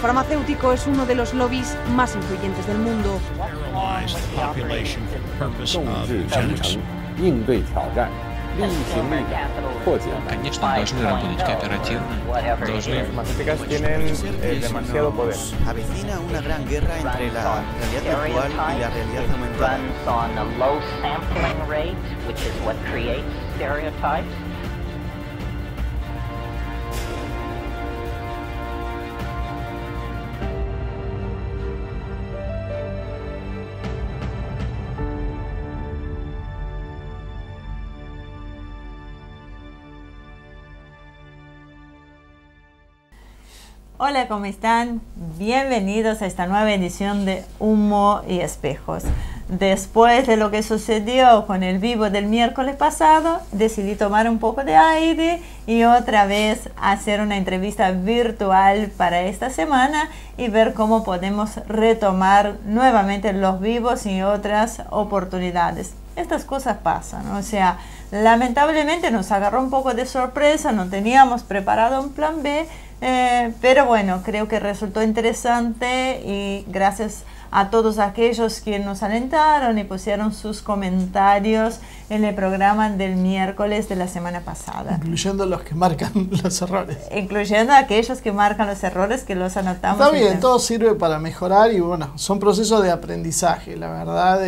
farmacéutico es uno de los lobbies más influyentes del mundo. Конечно, должны работать кооперативно, должны... Las farmacéuticas tienen demasiado poder. Avecina una gran guerra entre la realidad virtual y la realidad aumentada. Hola, ¿cómo están? Bienvenidos a esta nueva edición de Humo y Espejos. Después de lo que sucedió con el vivo del miércoles pasado, decidí tomar un poco de aire y otra vez hacer una entrevista virtual para esta semana y ver cómo podemos retomar nuevamente los vivos y otras oportunidades. Estas cosas pasan, o sea, lamentablemente nos agarró un poco de sorpresa, no teníamos preparado un plan B, pero bueno, creo que resultó interesante y gracias a todos aquellos que nos alentaron y pusieron sus comentarios en el programa del miércoles de la semana pasada. Incluyendo los que marcan los errores. Incluyendo aquellos que marcan los errores que los anotamos. Está bien, todo sirve para mejorar y bueno, son procesos de aprendizaje, la verdad.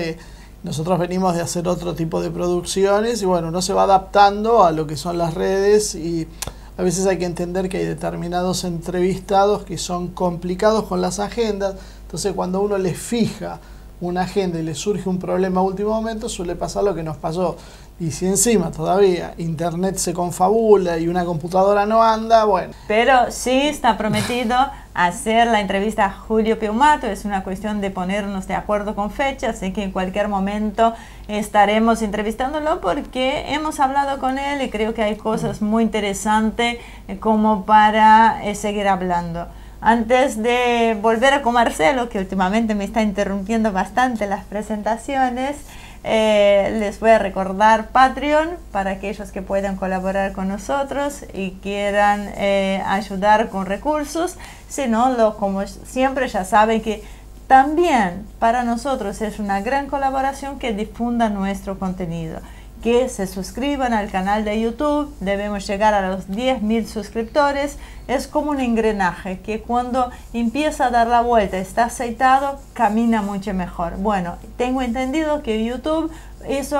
Nosotros venimos de hacer otro tipo de producciones y bueno, uno se va adaptando a lo que son las redes y a veces hay que entender que hay determinados entrevistados que son complicados con las agendas. Entonces cuando uno les fija una agenda y le surge un problema a último momento, suele pasar lo que nos pasó. Y si encima todavía internet se confabula y una computadora no anda, bueno. Pero sí está prometido hacer la entrevista a Julio Piumato. Es una cuestión de ponernos de acuerdo con fechas, así que en cualquier momento estaremos entrevistándolo porque hemos hablado con él y creo que hay cosas muy interesantes como para seguir hablando. Antes de volver con Marcelo, que últimamente me está interrumpiendo bastante las presentaciones, les voy a recordar Patreon para aquellos que puedan colaborar con nosotros y quieran ayudar con recursos. Si no, como siempre ya saben que también para nosotros es una gran colaboración que difundan nuestro contenido, que se suscriban al canal de YouTube. Debemos llegar a los 10.000 suscriptores. Es como un engranaje que cuando empieza a dar la vuelta, está aceitado, camina mucho mejor. Bueno, tengo entendido que YouTube hizo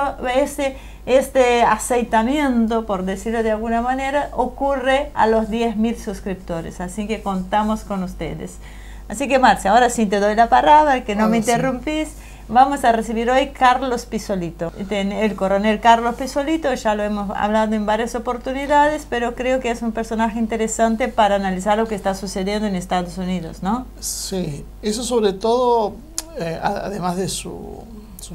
este aceitamiento, por decirlo de alguna manera, ocurre a los 10.000 suscriptores. Así que contamos con ustedes. Así que Marcia, ahora sí te doy la palabra, que no me interrumpís. Vamos a recibir hoy Carlos Pisolito, el coronel Carlos Pisolito. Ya lo hemos hablado en varias oportunidades, pero creo que es un personaje interesante para analizar lo que está sucediendo en Estados Unidos, ¿no? Sí, eso sobre todo, además de su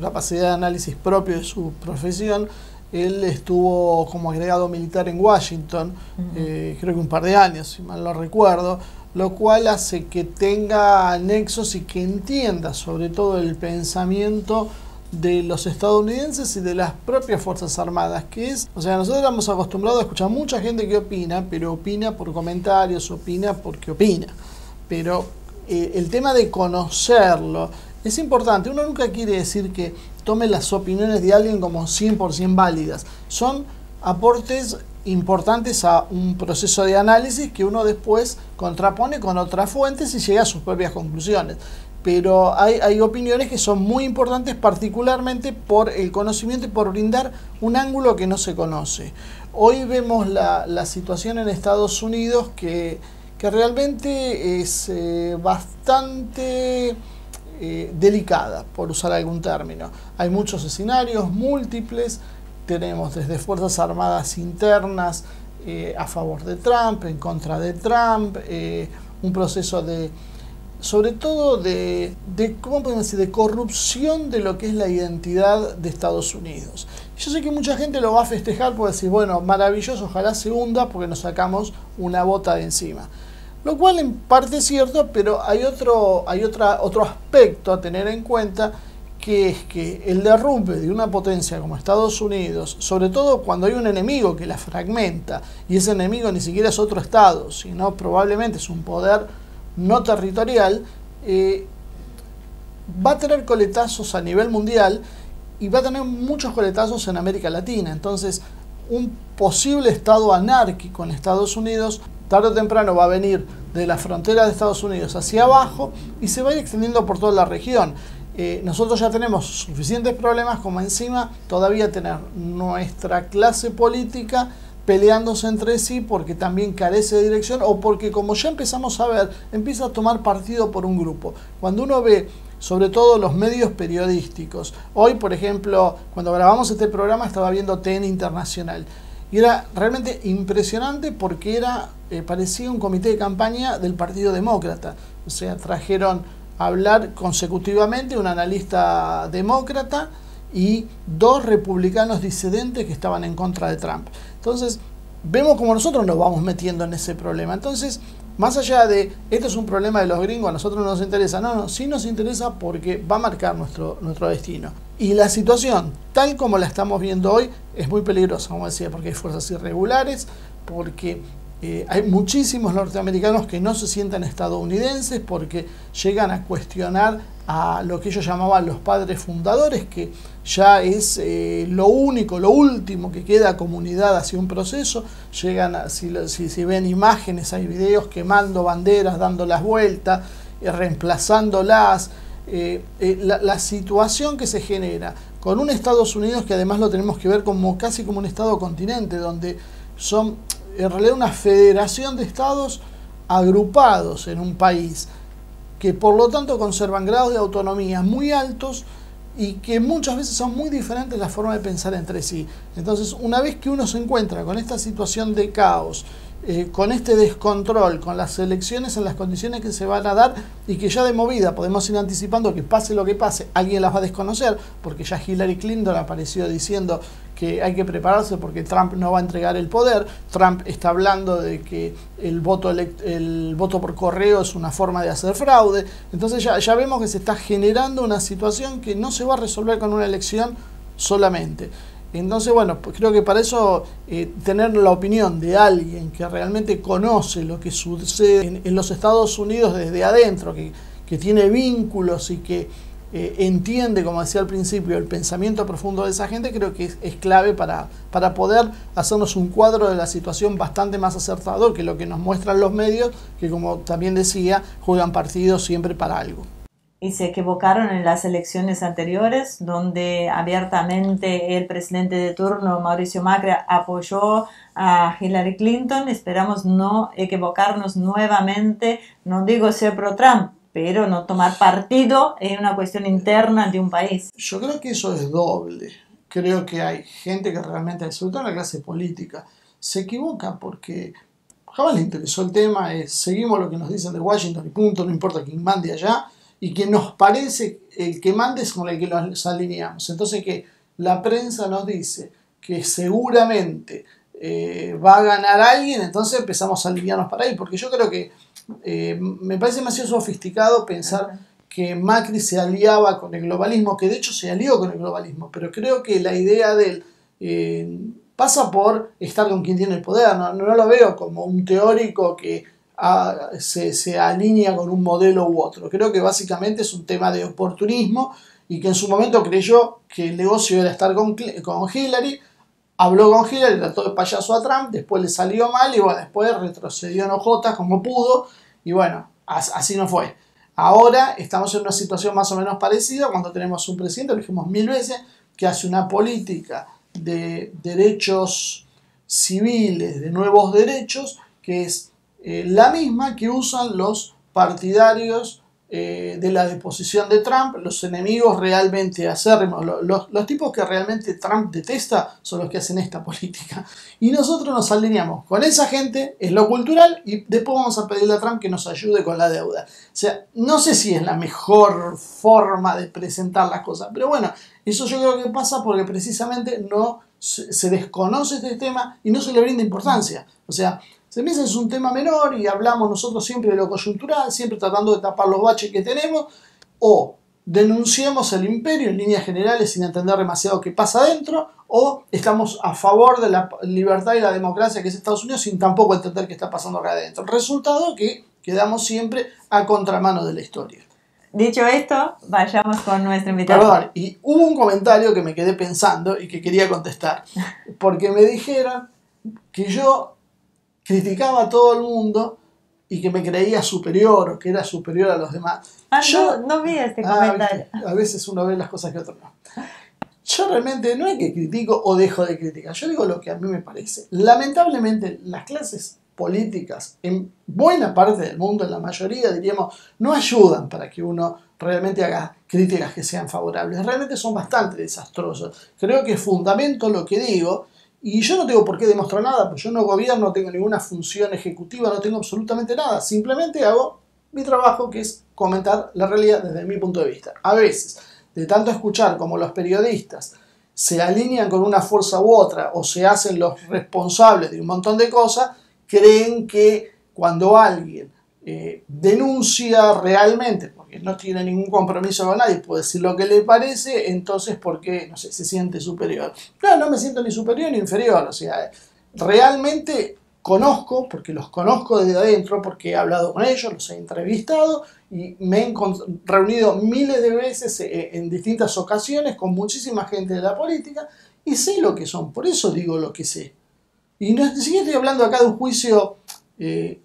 capacidad de análisis propio de su profesión, él estuvo como agregado militar en Washington, creo que un par de años, si mal no recuerdo, lo cual hace que tenga nexos y que entienda sobre todo el pensamiento de los estadounidenses y de las propias Fuerzas Armadas, que es, o sea, nosotros estamos acostumbrados a escuchar mucha gente que opina, pero opina por comentarios, opina porque opina, pero el tema de conocerlo es importante. Uno nunca quiere decir que tome las opiniones de alguien como 100% válidas, son aportes importantes a un proceso de análisis que uno después contrapone con otras fuentes y llega a sus propias conclusiones. Pero hay opiniones que son muy importantes, particularmente por el conocimiento y por brindar un ángulo que no se conoce. Hoy vemos la situación en Estados Unidos que realmente es bastante delicada, por usar algún término. Hay muchos escenarios múltiples. Tenemos desde Fuerzas Armadas internas a favor de Trump, en contra de Trump, un proceso sobre todo ¿cómo podemos decir?, de corrupción de lo que es la identidad de Estados Unidos. Yo sé que mucha gente lo va a festejar por decir, bueno, maravilloso, ojalá se hunda porque nos sacamos una bota de encima. Lo cual en parte es cierto, pero hay otro aspecto a tener en cuenta, que es que el derrumbe de una potencia como Estados Unidos, sobre todo cuando hay un enemigo que la fragmenta, y ese enemigo ni siquiera es otro Estado, sino probablemente es un poder no territorial, va a tener coletazos a nivel mundial y va a tener muchos coletazos en América Latina. Entonces, un posible estado anárquico en Estados Unidos, tarde o temprano va a venir de la frontera de Estados Unidos hacia abajo y se va a ir extendiendo por toda la región. Nosotros ya tenemos suficientes problemas como encima todavía tener nuestra clase política peleándose entre sí porque también carece de dirección o porque, como ya empezamos a ver, empieza a tomar partido por un grupo. Cuando uno ve sobre todo los medios periodísticos, hoy por ejemplo cuando grabamos este programa estaba viendo TN Internacional y era realmente impresionante porque parecía un comité de campaña del Partido Demócrata. O sea, trajeron a hablar consecutivamente un analista demócrata y 2 republicanos disidentes que estaban en contra de Trump. Entonces, vemos como nosotros nos vamos metiendo en ese problema. Entonces, más allá de, esto es un problema de los gringos, a nosotros no nos interesa. No, sí nos interesa porque va a marcar nuestro destino. Y la situación, tal como la estamos viendo hoy, es muy peligrosa, como decía, porque hay fuerzas irregulares, porque hay muchísimos norteamericanos que no se sienten estadounidenses, porque llegan a cuestionar a lo que ellos llamaban los padres fundadores, que ya es lo único, lo último que queda comunidad hacia un proceso. Llegan a, si ven imágenes, hay videos quemando banderas, dando las vueltas, reemplazándolas. La situación que se genera con un Estados Unidos que además lo tenemos que ver como casi como un estado continente, donde son en realidad una federación de estados agrupados en un país, que por lo tanto conservan grados de autonomía muy altos y que muchas veces son muy diferentes la forma de pensar entre sí. Entonces, una vez que uno se encuentra con esta situación de caos, con este descontrol, con las elecciones en las condiciones que se van a dar y que ya de movida podemos ir anticipando que pase lo que pase, alguien las va a desconocer, porque ya Hillary Clinton apareció diciendo que hay que prepararse porque Trump no va a entregar el poder. Trump está hablando de que el voto por correo es una forma de hacer fraude. Entonces ya vemos que se está generando una situación que no se va a resolver con una elección solamente. Entonces, bueno, pues creo que para eso tener la opinión de alguien que realmente conoce lo que sucede en los Estados Unidos desde adentro, que tiene vínculos y que entiende, como decía al principio, el pensamiento profundo de esa gente, creo que es clave para poder hacernos un cuadro de la situación bastante más acertado que lo que nos muestran los medios, que como también decía, juegan partidos siempre para algo. Y se equivocaron en las elecciones anteriores, donde abiertamente el presidente de turno, Mauricio Macri, apoyó a Hillary Clinton. Esperamos no equivocarnos nuevamente, no digo ser pro-Trump, pero no tomar partido en una cuestión interna de un país. Yo creo que eso es doble. Creo que hay gente que realmente, sobre todo en la clase política, se equivoca porque jamás le interesó el tema, seguimos lo que nos dicen de Washington y punto, no importa quién mande allá, y que nos parece el que mande es con el que nos alineamos. Entonces que la prensa nos dice que seguramente va a ganar alguien, entonces empezamos a alinearnos para ahí, porque yo creo que me parece demasiado sofisticado pensar que Macri se aliaba con el globalismo, que de hecho se alió con el globalismo, pero creo que la idea de él pasa por estar con quien tiene el poder. No lo veo como un teórico que se alinea con un modelo u otro. Creo que básicamente es un tema de oportunismo y que en su momento creyó que el negocio era estar con Hillary, habló con Hillary, trató de payaso a Trump, después le salió mal y bueno, después retrocedió en hojotas como pudo y bueno, así no fue. Ahora estamos en una situación más o menos parecida cuando tenemos un presidente, lo dijimos 1000 veces, que hace una política de derechos civiles, de nuevos derechos, que es la misma que usan los partidarios de la deposición de Trump, los enemigos realmente acérrimos, los tipos que realmente Trump detesta son los que hacen esta política. Y nosotros nos alineamos con esa gente, es lo cultural, y después vamos a pedirle a Trump que nos ayude con la deuda. O sea, no sé si es la mejor forma de presentar las cosas, pero bueno, eso yo creo que pasa porque precisamente no se desconoce este tema y no se le brinda importancia. O sea, se piensa que es un tema menor y hablamos nosotros siempre de lo coyuntural, siempre tratando de tapar los baches que tenemos, o denunciemos el imperio en líneas generales sin entender demasiado qué pasa adentro, o estamos a favor de la libertad y la democracia que es Estados Unidos sin tampoco entender qué está pasando acá adentro. Resultado que quedamos siempre a contramano de la historia. Dicho esto, vayamos con nuestro invitado. Perdón, y hubo un comentario que me quedé pensando y que quería contestar, porque me dijeron que yo criticaba a todo el mundo y que me creía superior o que era superior a los demás. No vi este comentario. A veces uno ve las cosas que otros no. Yo realmente no es que critico o dejo de criticar, yo digo lo que a mí me parece. Lamentablemente las clases políticas en buena parte del mundo, en la mayoría diríamos, no ayudan para que uno realmente haga críticas que sean favorables. Realmente son bastante desastrosas. Creo que fundamento lo que digo. Y yo no tengo por qué demostrar nada, porque yo no gobierno, no tengo ninguna función ejecutiva, no tengo absolutamente nada. Simplemente hago mi trabajo, que es comentar la realidad desde mi punto de vista. A veces, de tanto escuchar como los periodistas se alinean con una fuerza u otra o se hacen los responsables de un montón de cosas, creen que cuando alguien denuncia realmente, porque no tiene ningún compromiso con nadie, puede decir lo que le parece, entonces porque, no sé, se siente superior. No me siento ni superior ni inferior, o sea, realmente conozco, porque los conozco desde adentro, porque he hablado con ellos, los he entrevistado y me he reunido miles de veces en distintas ocasiones con muchísima gente de la política y sé lo que son, por eso digo lo que sé. Y no estoy hablando acá de un juicio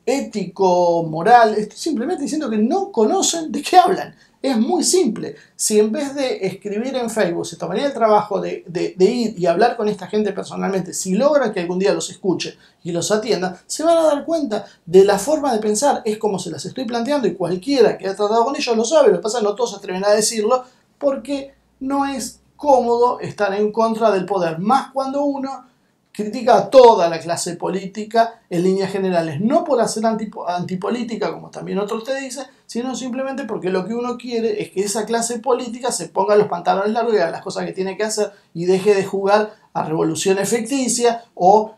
ético, moral, estoy simplemente diciendo que no conocen de qué hablan. Es muy simple. Si en vez de escribir en Facebook se tomaría el trabajo de ir y hablar con esta gente personalmente, si logran que algún día los escuche y los atienda, se van a dar cuenta de la forma de pensar. Es como se las estoy planteando y cualquiera que ha tratado con ellos lo sabe. Lo que pasa es que no todos se atreven a decirlo porque no es cómodo estar en contra del poder. Más cuando uno critica a toda la clase política en líneas generales, no por hacer antipolítica, como también otros te dicen, sino simplemente porque lo que uno quiere es que esa clase política se ponga los pantalones largos y haga las cosas que tiene que hacer y deje de jugar a revoluciones ficticias o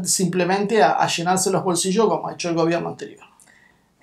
simplemente a llenarse los bolsillos como ha hecho el gobierno anterior.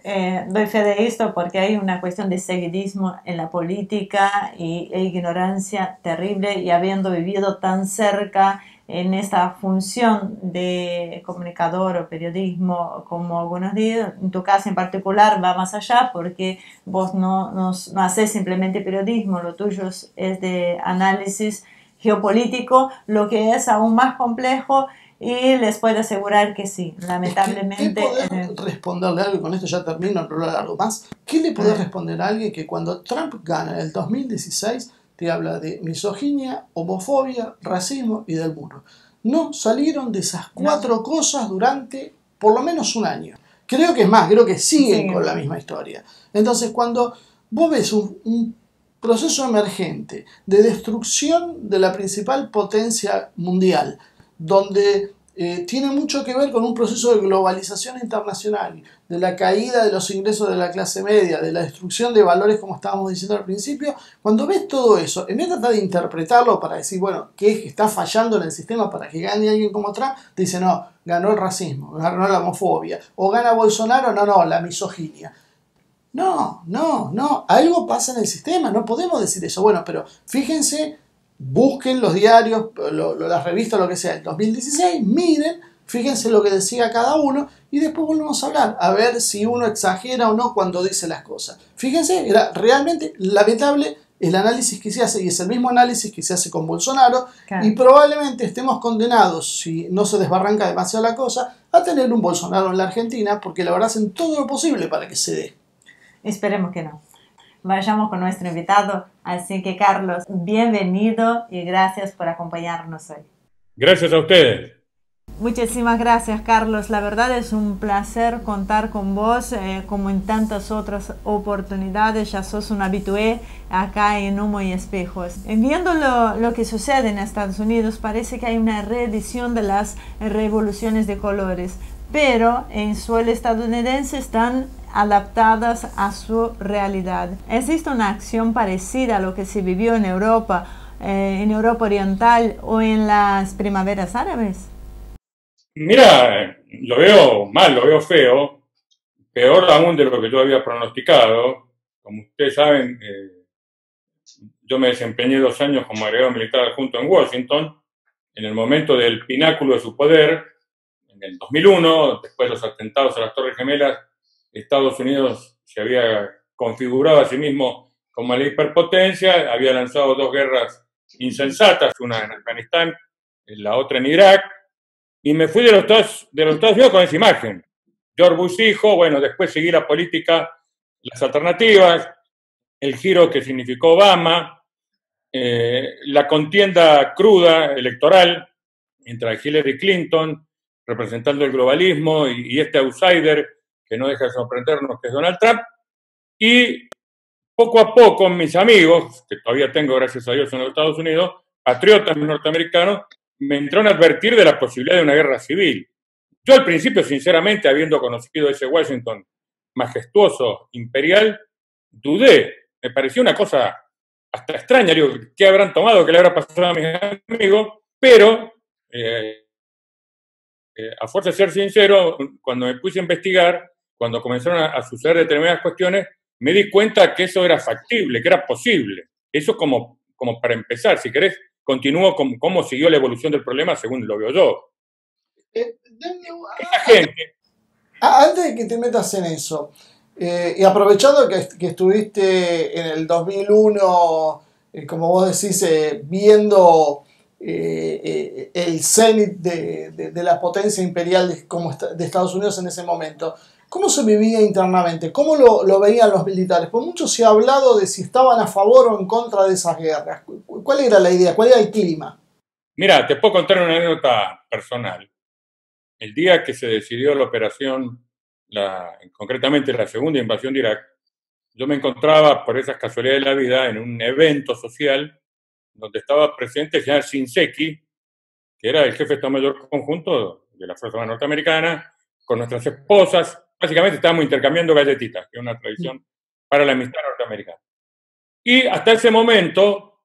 Doy fe de esto porque hay una cuestión de seguidismo en la política e ignorancia terrible, y habiendo vivido tan cerca en esta función de comunicador o periodismo como algunos días, en tu caso en particular va más allá porque vos no haces simplemente periodismo, lo tuyo es de análisis geopolítico, lo que es aún más complejo. Y les puedo asegurar que sí, lamentablemente... ¿Qué podés responderle a algo? Y con esto ya termino, no lo alargo más. ¿Qué le podés responder a alguien que cuando Trump gana en el 2016 te habla de misoginia, homofobia, racismo y del muro? No salieron de esas cuatro cosas durante por lo menos un año. Creo que es más, creo que siguen con la misma historia. Entonces, cuando vos ves un proceso emergente de destrucción de la principal potencia mundial, donde tiene mucho que ver con un proceso de globalización internacional, de la caída de los ingresos de la clase media, de la destrucción de valores como estábamos diciendo al principio, cuando ves todo eso, en vez de tratar de interpretarlo para decir, bueno, ¿qué es que está fallando en el sistema para que gane alguien como Trump? Te dice, no, ganó el racismo, ganó la homofobia, o gana Bolsonaro, no, la misoginia. No, algo pasa en el sistema, no podemos decir eso. Bueno, pero fíjense, busquen los diarios, las revistas, lo que sea, el 2016, miren, fíjense lo que decía cada uno y después volvemos a hablar, a ver si uno exagera o no cuando dice las cosas. Fíjense, era realmente lamentable el análisis que se hace, y es el mismo análisis que se hace con Bolsonaro, claro. Y probablemente estemos condenados, si no se desbarranca demasiado la cosa, a tener un Bolsonaro en la Argentina, porque la verdad hacen todo lo posible para que se dé. Esperemos que no. Vayamos con nuestro invitado. Así que, Carlos, bienvenido y gracias por acompañarnos hoy. Gracias a ustedes. Muchísimas gracias, Carlos. La verdad es un placer contar con vos, como en tantas otras oportunidades. Ya sos un habitué acá en Humo y Espejos. Viendo lo que sucede en Estados Unidos, parece que hay una reedición de las revoluciones de colores, pero en suelo estadounidense están adaptadas a su realidad. ¿Existe una acción parecida a lo que se vivió en Europa Oriental o en las primaveras árabes? Mira, lo veo mal, lo veo feo, peor aún de lo que yo había pronosticado, como ustedes saben, yo me desempeñé 2 años como agregado militar adjunto en Washington, en el momento del pináculo de su poder, en el 2001, después de los atentados a las Torres Gemelas, Estados Unidos se había configurado a sí mismo como la hiperpotencia, había lanzado 2 guerras insensatas, una en Afganistán, la otra en Irak, y me fui de los Estados Unidos con esa imagen. George Bush hijo, bueno, después seguí la política, las alternativas, el giro que significó Obama, la contienda cruda electoral entre Hillary Clinton, representando el globalismo, y este outsider que no deja de sorprendernos, que es Donald Trump, y poco a poco mis amigos, que todavía tengo gracias a Dios en los Estados Unidos, patriotas norteamericanos, me entraron a advertir de la posibilidad de una guerra civil. Yo al principio, sinceramente, habiendo conocido ese Washington majestuoso, imperial, dudé. Me pareció una cosa hasta extraña. Digo, ¿qué habrán tomado? ¿Qué le habrá pasado a mis amigos? Pero, a fuerza de ser sincero, cuando me puse a investigar, cuando comenzaron a suceder determinadas cuestiones, me di cuenta que eso era factible, que era posible. Eso como para empezar. Si querés, continúo con cómo siguió la evolución del problema según lo veo yo. Esta gente... Antes de que te metas en eso, y aprovechando que estuviste en el 2001, como vos decís, viendo el cenit de la potencia imperial de Estados Unidos en ese momento, ¿cómo se vivía internamente? ¿Cómo lo veían los militares? Por mucho se ha hablado de si estaban a favor o en contra de esas guerras. ¿Cuál era la idea? ¿Cuál era el clima? Mira, te puedo contar una anécdota personal. El día que se decidió la operación, concretamente la segunda invasión de Irak, yo me encontraba, por esas casualidades de la vida, en un evento social donde estaba presente el general Shinseki, que era el jefe de Estado Mayor Conjunto de la Fuerza Armada Norteamericana, con nuestras esposas. Básicamente estábamos intercambiando galletitas, que es una tradición para la amistad norteamericana. Y hasta ese momento,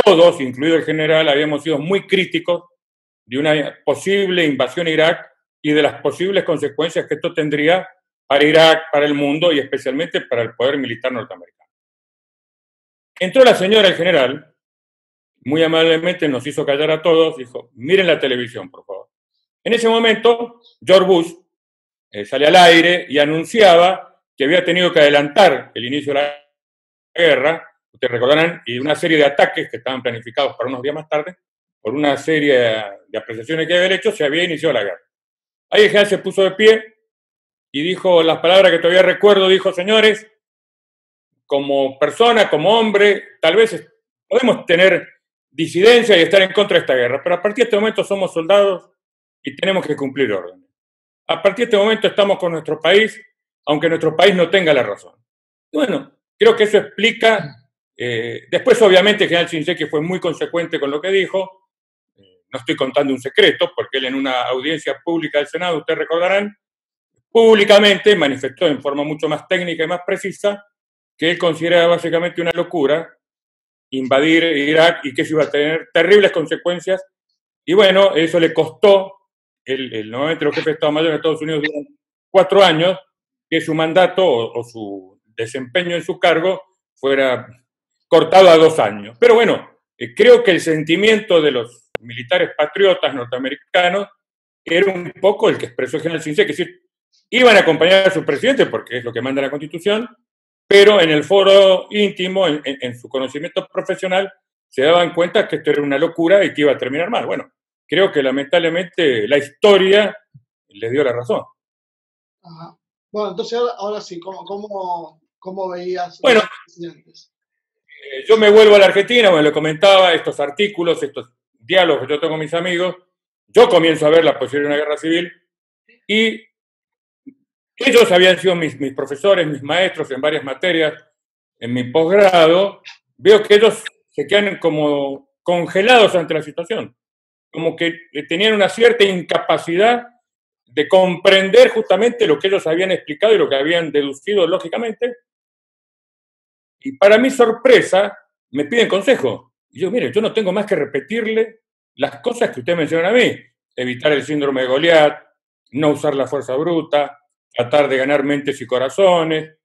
todos, incluido el general, habíamos sido muy críticos de una posible invasión a Irak y de las posibles consecuencias que esto tendría para Irak, para el mundo y especialmente para el poder militar norteamericano. Entró la señora, el general, muy amablemente nos hizo callar a todos, dijo, miren la televisión, por favor. En ese momento, George Bush sale al aire y anunciaba que había tenido que adelantar el inicio de la guerra, ustedes recordarán, y una serie de ataques que estaban planificados para unos días más tarde, por una serie de apreciaciones que había hecho, se había iniciado la guerra. Ahí el general se puso de pie y dijo las palabras que todavía recuerdo, dijo, señores, como persona, como hombre, tal vez podemos tener disidencia y estar en contra de esta guerra, pero a partir de este momento somos soldados y tenemos que cumplir órdenes. A partir de este momento estamos con nuestro país, aunque nuestro país no tenga la razón. Y bueno, creo que eso explica, después obviamente el general Shinseki fue muy consecuente con lo que dijo, no estoy contando un secreto, porque él en una audiencia pública del Senado, ustedes recordarán, públicamente manifestó en forma mucho más técnica y más precisa que él consideraba básicamente una locura invadir Irak y que eso iba a tener terribles consecuencias. Y bueno, eso le costó, nuevamente los jefes de Estado Mayor de Estados Unidos durante 4 años, que su mandato o su desempeño en su cargo fuera cortado a 2 años. Pero bueno, creo que el sentimiento de los militares patriotas norteamericanos era un poco el que expresó el general Shinseki, es decir, iban a acompañar a su presidente porque es lo que manda la Constitución, pero en el foro íntimo, en su conocimiento profesional, se daban cuenta que esto era una locura y que iba a terminar mal. Bueno, creo que lamentablemente la historia les dio la razón. Ajá. Bueno, entonces ahora sí, ¿cómo veías bueno, los presidentes? Yo me vuelvo a la Argentina, bueno, le comentaba estos artículos, estos diálogos que yo tengo con mis amigos, yo comienzo a ver la posibilidad de una guerra civil y ellos habían sido mis profesores, mis maestros en varias materias en mi posgrado, veo que ellos se quedan como congelados ante la situación, como que tenían una cierta incapacidad de comprender justamente lo que ellos habían explicado y lo que habían deducido lógicamente. Y para mi sorpresa, me piden consejo. Y yo, mire, yo no tengo más que repetirle las cosas que ustedes mencionan a mí. Evitar el síndrome de Goliat, no usar la fuerza bruta, tratar de ganar mentes y corazones.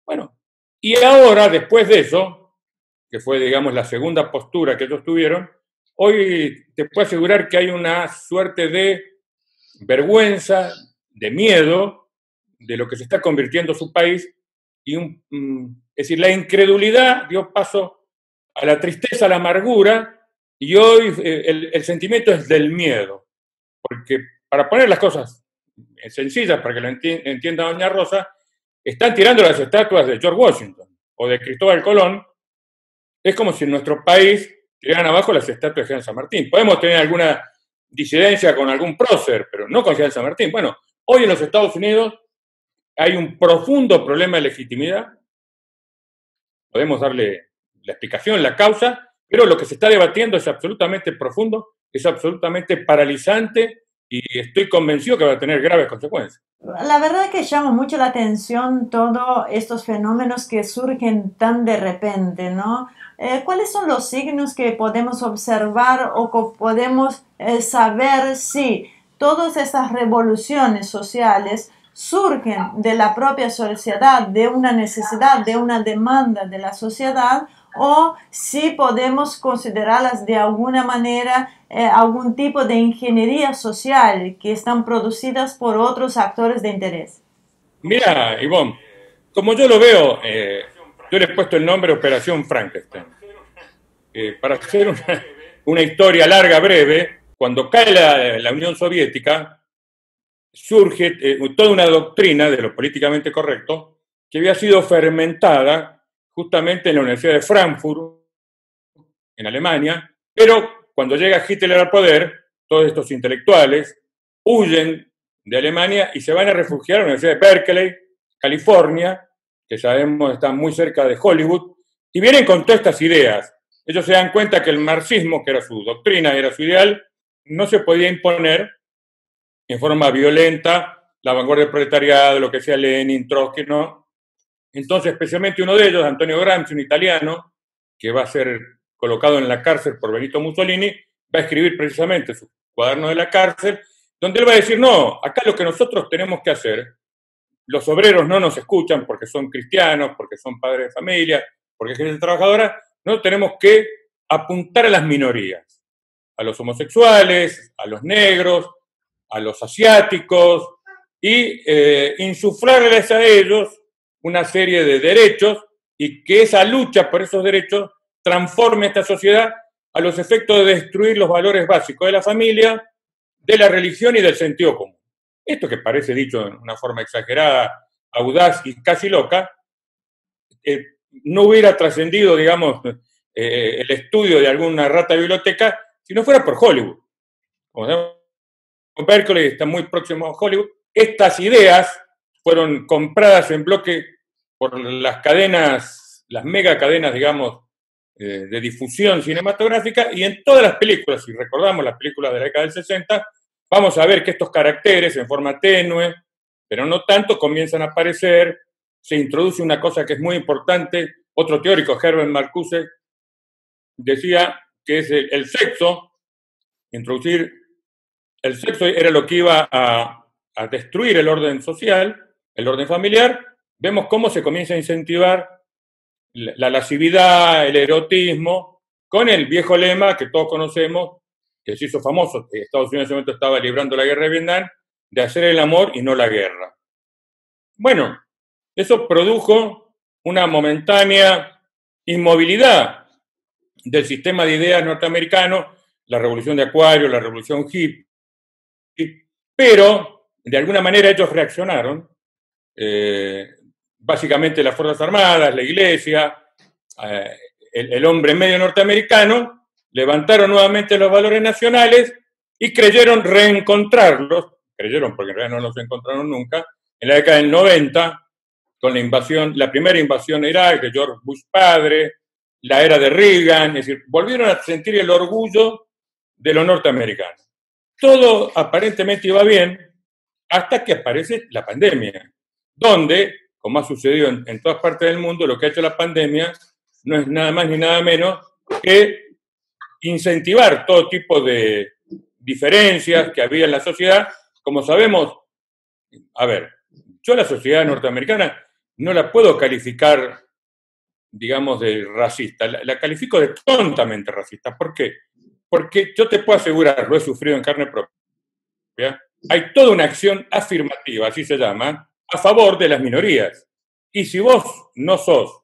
Bueno, Y ahora, después de eso, que fue, digamos, la segunda postura que ellos tuvieron, hoy te puedo asegurar que hay una suerte de vergüenza, de miedo, de lo que se está convirtiendo su país, y es decir, la incredulidad dio paso a la tristeza, a la amargura, y hoy el sentimiento es del miedo, porque para poner las cosas sencillas, para que lo entienda doña Rosa, están tirando las estatuas de George Washington o de Cristóbal Colón. Es como si en nuestro país tiraran abajo las estatuas de Jean San Martín. Podemos tener alguna disidencia con algún prócer, pero no con Jean San Martín. Bueno, hoy en los Estados Unidos hay un profundo problema de legitimidad. Podemos darle la explicación, la causa, pero lo que se está debatiendo es absolutamente profundo, es absolutamente paralizante y estoy convencido que va a tener graves consecuencias. La verdad es que llama mucho la atención todos estos fenómenos que surgen tan de repente, ¿no? ¿Cuáles son los signos que podemos observar o que podemos saber si todas estas revoluciones sociales surgen de la propia sociedad, de una necesidad, de una demanda de la sociedad, o si podemos considerarlas de alguna manera algún tipo de ingeniería social que están producidas por otros actores de interés? Mira, Ivonne, como yo lo veo, yo le he puesto el nombre Operación Frankenstein. Para hacer una historia larga, breve, cuando cae la Unión Soviética, surge toda una doctrina de lo políticamente correcto que había sido fermentada justamente en la Universidad de Frankfurt, en Alemania, pero cuando llega Hitler al poder, todos estos intelectuales huyen de Alemania y se van a refugiar a la Universidad de Berkeley, California, que sabemos está muy cerca de Hollywood, y vienen con todas estas ideas. Ellos se dan cuenta que el marxismo, que era su doctrina, era su ideal, no se podía imponer en forma violenta, la vanguardia del proletariado, lo que sea Lenin, Trotsky, no. Entonces, especialmente uno de ellos, Antonio Gramsci, un italiano, que va a ser colocado en la cárcel por Benito Mussolini, va a escribir precisamente su cuaderno de la cárcel, donde él va a decir, no, acá lo que nosotros tenemos que hacer, los obreros no nos escuchan porque son cristianos, porque son padres de familia, porque es gente trabajadora, nosotros tenemos que apuntar a las minorías, a los homosexuales, a los negros, a los asiáticos, y insuflarles a ellos una serie de derechos y que esa lucha por esos derechos transforme esta sociedad a los efectos de destruir los valores básicos de la familia, de la religión y del sentido común. Esto que parece dicho de una forma exagerada, audaz y casi loca, no hubiera trascendido, digamos, el estudio de alguna rata de biblioteca si no fuera por Hollywood. Como sabemos, Berkeley está muy próximo a Hollywood. Estas ideas fueron compradas en bloque por las cadenas, las megacadenas, digamos, de difusión cinematográfica, y en todas las películas, si recordamos las películas de la década del 60, vamos a ver que estos caracteres en forma tenue, pero no tanto, comienzan a aparecer, se introduce una cosa que es muy importante, otro teórico, Herbert Marcuse, decía que es el sexo, introducir el sexo era lo que iba a destruir el orden social, el orden familiar. Vemos cómo se comienza a incentivar la lascividad, el erotismo, con el viejo lema que todos conocemos, que se hizo famoso, que Estados Unidos en ese momento estaba librando la guerra de Vietnam, de hacer el amor y no la guerra. Bueno, eso produjo una momentánea inmovilidad del sistema de ideas norteamericano, la revolución de Acuario, la revolución hippie, pero de alguna manera ellos reaccionaron, básicamente las Fuerzas Armadas, la Iglesia, el hombre medio norteamericano, levantaron nuevamente los valores nacionales y creyeron reencontrarlos, creyeron porque en realidad no los encontraron nunca, en la década del 90, con la invasión, la primera invasión a Irak de George Bush padre, la era de Reagan, es decir, volvieron a sentir el orgullo de los norteamericanos. Todo aparentemente iba bien hasta que aparece la pandemia, donde, como ha sucedido en todas partes del mundo, lo que ha hecho la pandemia no es nada más ni nada menos que incentivar todo tipo de diferencias que había en la sociedad. Como sabemos, a ver, yo la sociedad norteamericana no la puedo calificar digamos, de racista. La califico de tontamente racista. ¿Por qué? Porque yo te puedo asegurar, lo he sufrido en carne propia, hay toda una acción afirmativa, así se llama, a favor de las minorías. Y si vos no sos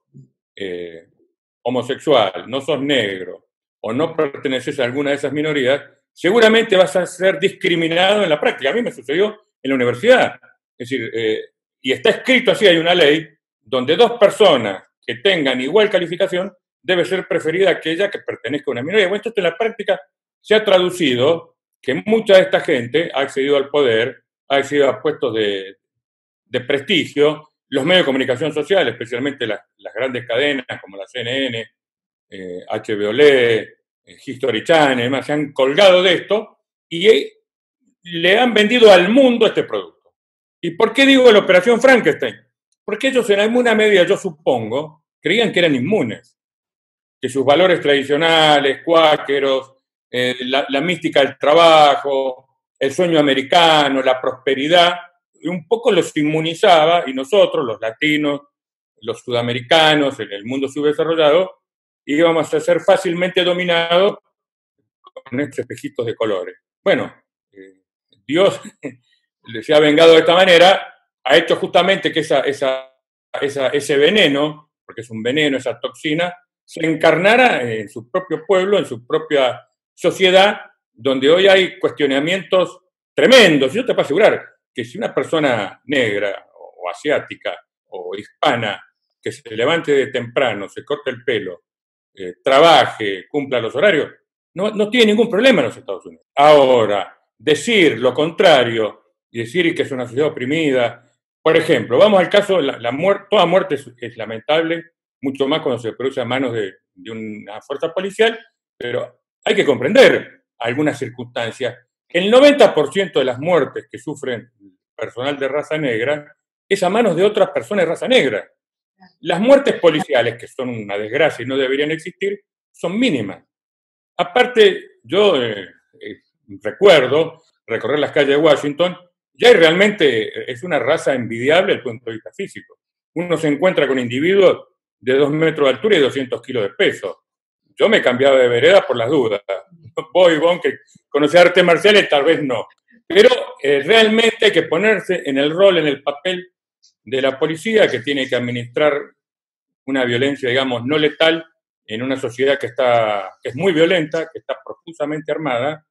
homosexual, no sos negro, o no perteneces a alguna de esas minorías, seguramente vas a ser discriminado en la práctica. A mí me sucedió en la universidad. Es decir, y está escrito así, hay una ley, donde dos personas que tengan igual calificación debe ser preferida aquella que pertenezca a una minoría. Bueno, esto en la práctica se ha traducido que mucha de esta gente ha accedido al poder, ha accedido a puestos de prestigio, los medios de comunicación social, especialmente las grandes cadenas como la CNN, HBO, History Channel, además, se han colgado de esto y le han vendido al mundo este producto. ¿Y por qué digo la operación Frankenstein? Porque ellos en alguna medida, yo supongo, creían que eran inmunes, que sus valores tradicionales, cuáqueros, la mística del trabajo, el sueño americano, la prosperidad, un poco los inmunizaba, y nosotros, los latinos, los sudamericanos, en el mundo subdesarrollado, íbamos a ser fácilmente dominados con estos espejitos de colores. Bueno, Dios se ha vengado de esta manera, ha hecho justamente que ese veneno, porque es un veneno, esa toxina, se encarnara en su propio pueblo, en su propia sociedad, donde hoy hay cuestionamientos tremendos. Yo te puedo asegurar que si una persona negra o asiática o hispana que se levante de temprano, se corte el pelo, trabaje, cumpla los horarios, no tiene ningún problema en los Estados Unidos. Ahora, decir lo contrario y decir que es una sociedad oprimida, por ejemplo, vamos al caso, toda muerte es lamentable, mucho más cuando se produce a manos de una fuerza policial, pero hay que comprender algunas circunstancias. El 90% de las muertes que sufren personal de raza negra es a manos de otras personas de raza negra. Las muertes policiales, que son una desgracia y no deberían existir, son mínimas. Aparte, yo recuerdo recorrer las calles de Washington, ya realmente es una raza envidiable desde el punto de vista físico. Uno se encuentra con individuos de 2 metros de altura y 200 kilos de peso. Yo me cambiaba de vereda por las dudas. Vos, que conocés artes marciales, tal vez no. Pero realmente hay que ponerse en el rol, en el papel de la policía, que tiene que administrar una violencia, digamos, no letal en una sociedad que es muy violenta, que está profusamente armada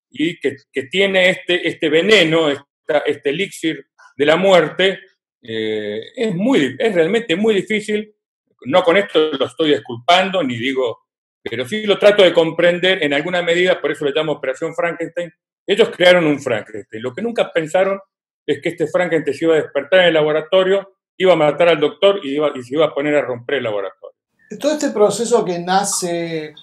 y que tiene este veneno, este elixir de la muerte. Es realmente muy difícil. No con esto lo estoy disculpando, ni digo, pero sí lo trato de comprender en alguna medida, por eso le llamo Operación Frankenstein. Ellos crearon un Frankenstein. Lo que nunca pensaron es que este Frankenstein se iba a despertar en el laboratorio, iba a matar al doctor y se iba a poner a romper el laboratorio. Todo este proceso que nace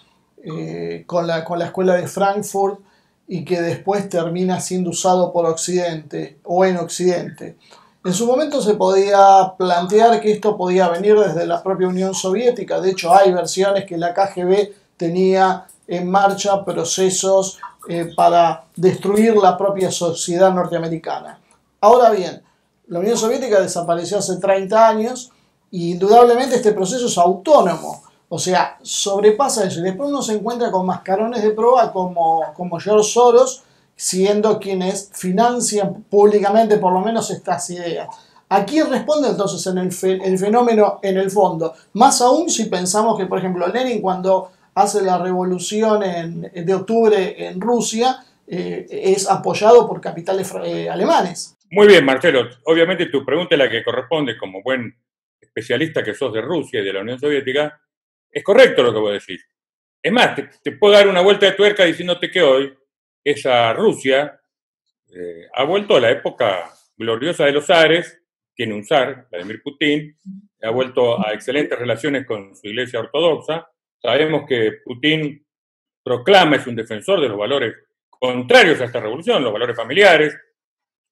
con la escuela de Frankfurt y que después termina siendo usado por Occidente o en Occidente, en su momento se podía plantear que esto podía venir desde la propia Unión Soviética. De hecho, hay versiones que la KGB tenía en marcha procesos para destruir la propia sociedad norteamericana. Ahora bien, la Unión Soviética desapareció hace 30 años y indudablemente este proceso es autónomo. O sea, sobrepasa eso. Y después uno se encuentra con mascarones de proa como George Soros, siendo quienes financian públicamente por lo menos estas ideas. ¿A quién responde entonces el fenómeno en el fondo? Más aún si pensamos que, por ejemplo, Lenin, cuando hace la revolución de octubre en Rusia, es apoyado por capitales alemanes. Muy bien, Marcelo. Obviamente tu pregunta es la que corresponde como buen especialista que sos de Rusia y de la Unión Soviética. Es correcto lo que vos decís. Es más, te puedo dar una vuelta de tuerca diciéndote que hoy esa Rusia ha vuelto a la época gloriosa de los zares, tiene un zar, Vladimir Putin, ha vuelto a excelentes relaciones con su iglesia ortodoxa. Sabemos que Putin proclama, es un defensor de los valores contrarios a esta revolución, los valores familiares,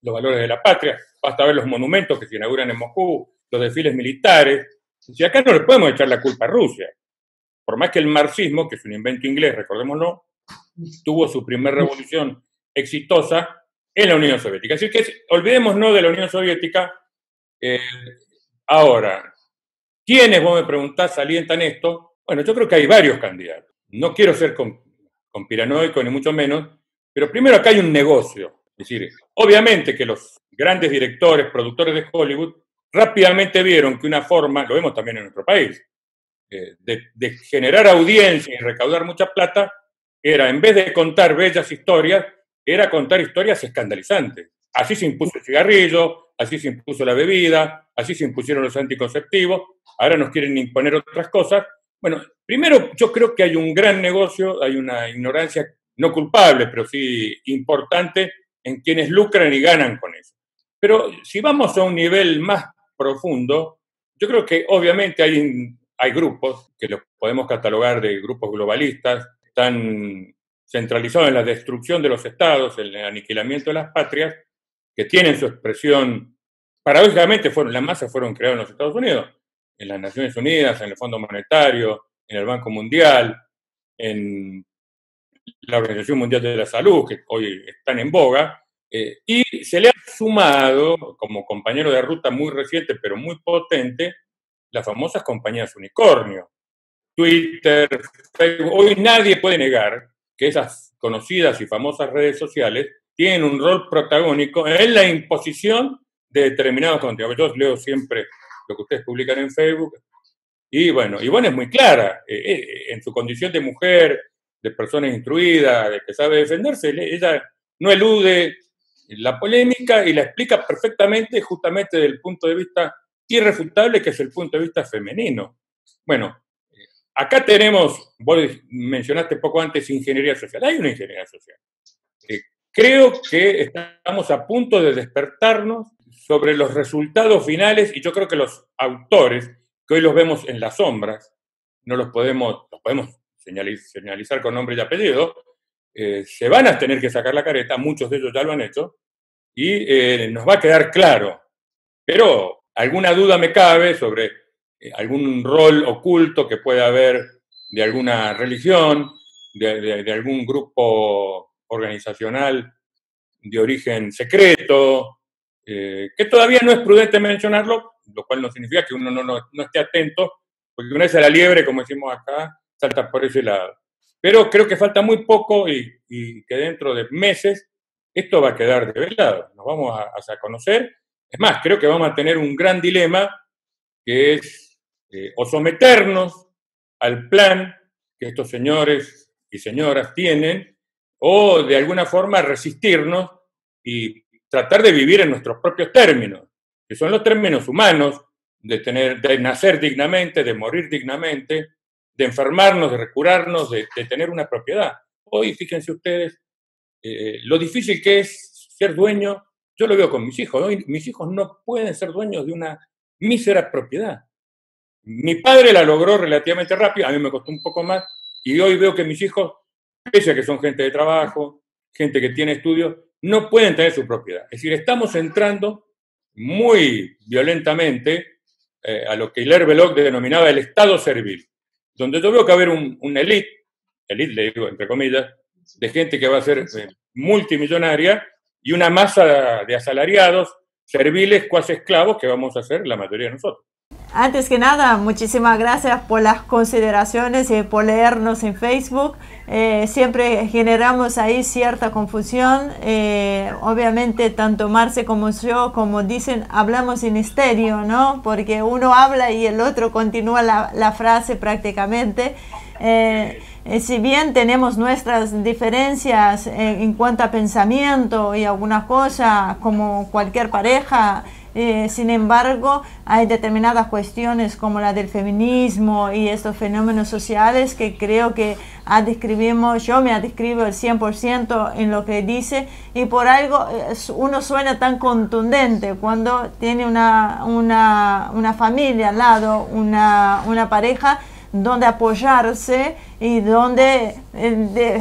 los valores de la patria. Basta ver los monumentos que se inauguran en Moscú, los desfiles militares. Si acá no le podemos echar la culpa a Rusia, por más que el marxismo, que es un invento inglés, recordémoslo, tuvo su primera revolución exitosa en la Unión Soviética. Así que olvidémonos de la Unión Soviética. Ahora, ¿Quiénes, vos me preguntás, alientan esto? Bueno, yo creo que hay varios candidatos. No quiero ser conspiranoico, ni mucho menos, pero primero acá hay un negocio. Es decir, obviamente que los grandes directores, productores de Hollywood, rápidamente vieron que una forma, lo vemos también en nuestro país, de generar audiencia y recaudar mucha plata, era, en vez de contar bellas historias, era contar historias escandalizantes. Así se impuso el cigarrillo, así se impuso la bebida, así se impusieron los anticonceptivos, ahora nos quieren imponer otras cosas. Bueno, primero yo creo que hay un gran negocio, hay una ignorancia no culpable, pero sí importante en quienes lucran y ganan con eso. Pero si vamos a un nivel más profundo, yo creo que obviamente hay grupos que los podemos catalogar de grupos globalistas, están centralizados en la destrucción de los estados, en el aniquilamiento de las patrias, que tienen su expresión, paradójicamente las masas fueron creadas en los Estados Unidos, en las Naciones Unidas, en el Fondo Monetario, en el Banco Mundial, en la Organización Mundial de la Salud, que hoy están en boga, y se le ha sumado, como compañero de ruta muy reciente, pero muy potente, las famosas compañías unicornio. Twitter, Facebook. Hoy nadie puede negar que esas conocidas y famosas redes sociales tienen un rol protagónico en la imposición de determinados contenidos. Yo leo siempre lo que ustedes publican en Facebook, y bueno, Ivonne es muy clara, en su condición de mujer, de persona instruida, de que sabe defenderse, ella no elude la polémica y la explica perfectamente, justamente desde el punto de vista irrefutable, que es el punto de vista femenino. Bueno, acá tenemos, vos mencionaste poco antes, ingeniería social. Hay una ingeniería social. Creo que estamos a punto de despertarnos sobre los resultados finales, y yo creo que los autores, que hoy los vemos en las sombras, no los podemos señalizar con nombre y apellido, se van a tener que sacar la careta, muchos de ellos ya lo han hecho, y nos va a quedar claro. Pero alguna duda me cabe sobre algún rol oculto que pueda haber de alguna religión, de algún grupo organizacional de origen secreto, que todavía no es prudente mencionarlo, lo cual no significa que uno no esté atento, porque una vez a la liebre, como decimos acá, salta por ese lado. Pero creo que falta muy poco y que dentro de meses esto va a quedar revelado. Nos vamos a conocer. Es más, creo que vamos a tener un gran dilema, que es o someternos al plan que estos señores y señoras tienen, o de alguna forma resistirnos y tratar de vivir en nuestros propios términos, que son los términos humanos, de nacer dignamente, de morir dignamente, de enfermarnos, de recurarnos, de tener una propiedad. Hoy, fíjense ustedes, lo difícil que es ser dueño. Yo lo veo con mis hijos. Hoy mis hijos no pueden ser dueños de una mísera propiedad. Mi padre la logró relativamente rápido, a mí me costó un poco más, y hoy veo que mis hijos, pese a que son gente de trabajo, gente que tiene estudios, no pueden tener su propiedad. Es decir, estamos entrando muy violentamente a lo que Hilaire Belloc denominaba el Estado servil, donde yo veo que va a haber una élite, le digo entre comillas, de gente que va a ser multimillonaria, y una masa de asalariados, serviles, cuasi esclavos, que vamos a ser la mayoría de nosotros. Antes que nada, muchísimas gracias por las consideraciones y por leernos en Facebook. Siempre generamos ahí cierta confusión. Obviamente, tanto Marce como yo, como dicen, hablamos en estéreo, ¿no? Porque uno habla y el otro continúa la frase prácticamente. Si bien tenemos nuestras diferencias en cuanto a pensamiento y algunas cosas, como cualquier pareja, sin embargo, hay determinadas cuestiones como la del feminismo y estos fenómenos sociales que creo que yo me describo el 100% en lo que dice, y por algo uno suena tan contundente cuando tiene una familia al lado, una pareja donde apoyarse y donde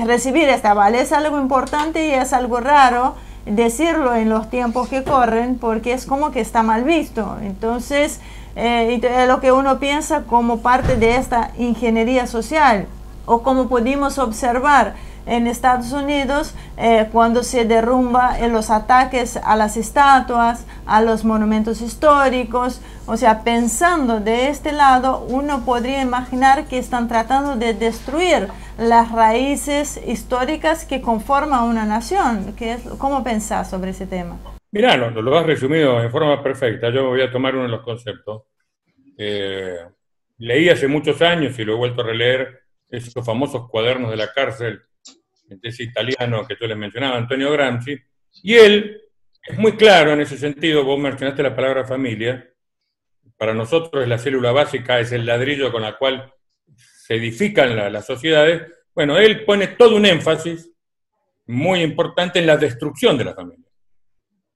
recibir esta vale. Es algo importante y es algo raro decirlo en los tiempos que corren, porque es como que está mal visto. Entonces, lo que uno piensa como parte de esta ingeniería social, o como pudimos observar en Estados Unidos cuando se derrumba los ataques a las estatuas, a los monumentos históricos. O sea, pensando de este lado, uno podría imaginar que están tratando de destruir las raíces históricas que conforman una nación. ¿Cómo pensás sobre ese tema? Mirá, lo has resumido en forma perfecta. Yo voy a tomar uno de los conceptos. Leí hace muchos años y lo he vuelto a releer esos famosos cuadernos de la cárcel de ese italiano que yo les mencionaba, Antonio Gramsci, y él es muy claro en ese sentido. Vos mencionaste la palabra familia. Para nosotros la célula básica, es el ladrillo con la cual se edifican las sociedades. Bueno, él pone todo un énfasis muy importante en la destrucción de la familia.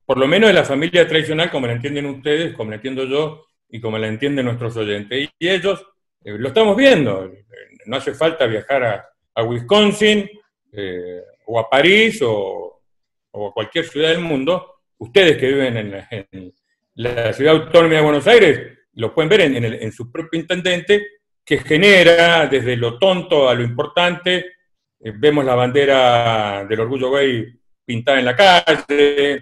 Por lo menos de la familia tradicional, como la entienden ustedes, como la entiendo yo y como la entienden nuestros oyentes. Y ellos, lo estamos viendo, no hace falta viajar a Wisconsin o a París o a cualquier ciudad del mundo. Ustedes que viven en la ciudad autónoma de Buenos Aires lo pueden ver en su propio intendente, que genera desde lo tonto a lo importante. Vemos la bandera del orgullo gay pintada en la calle,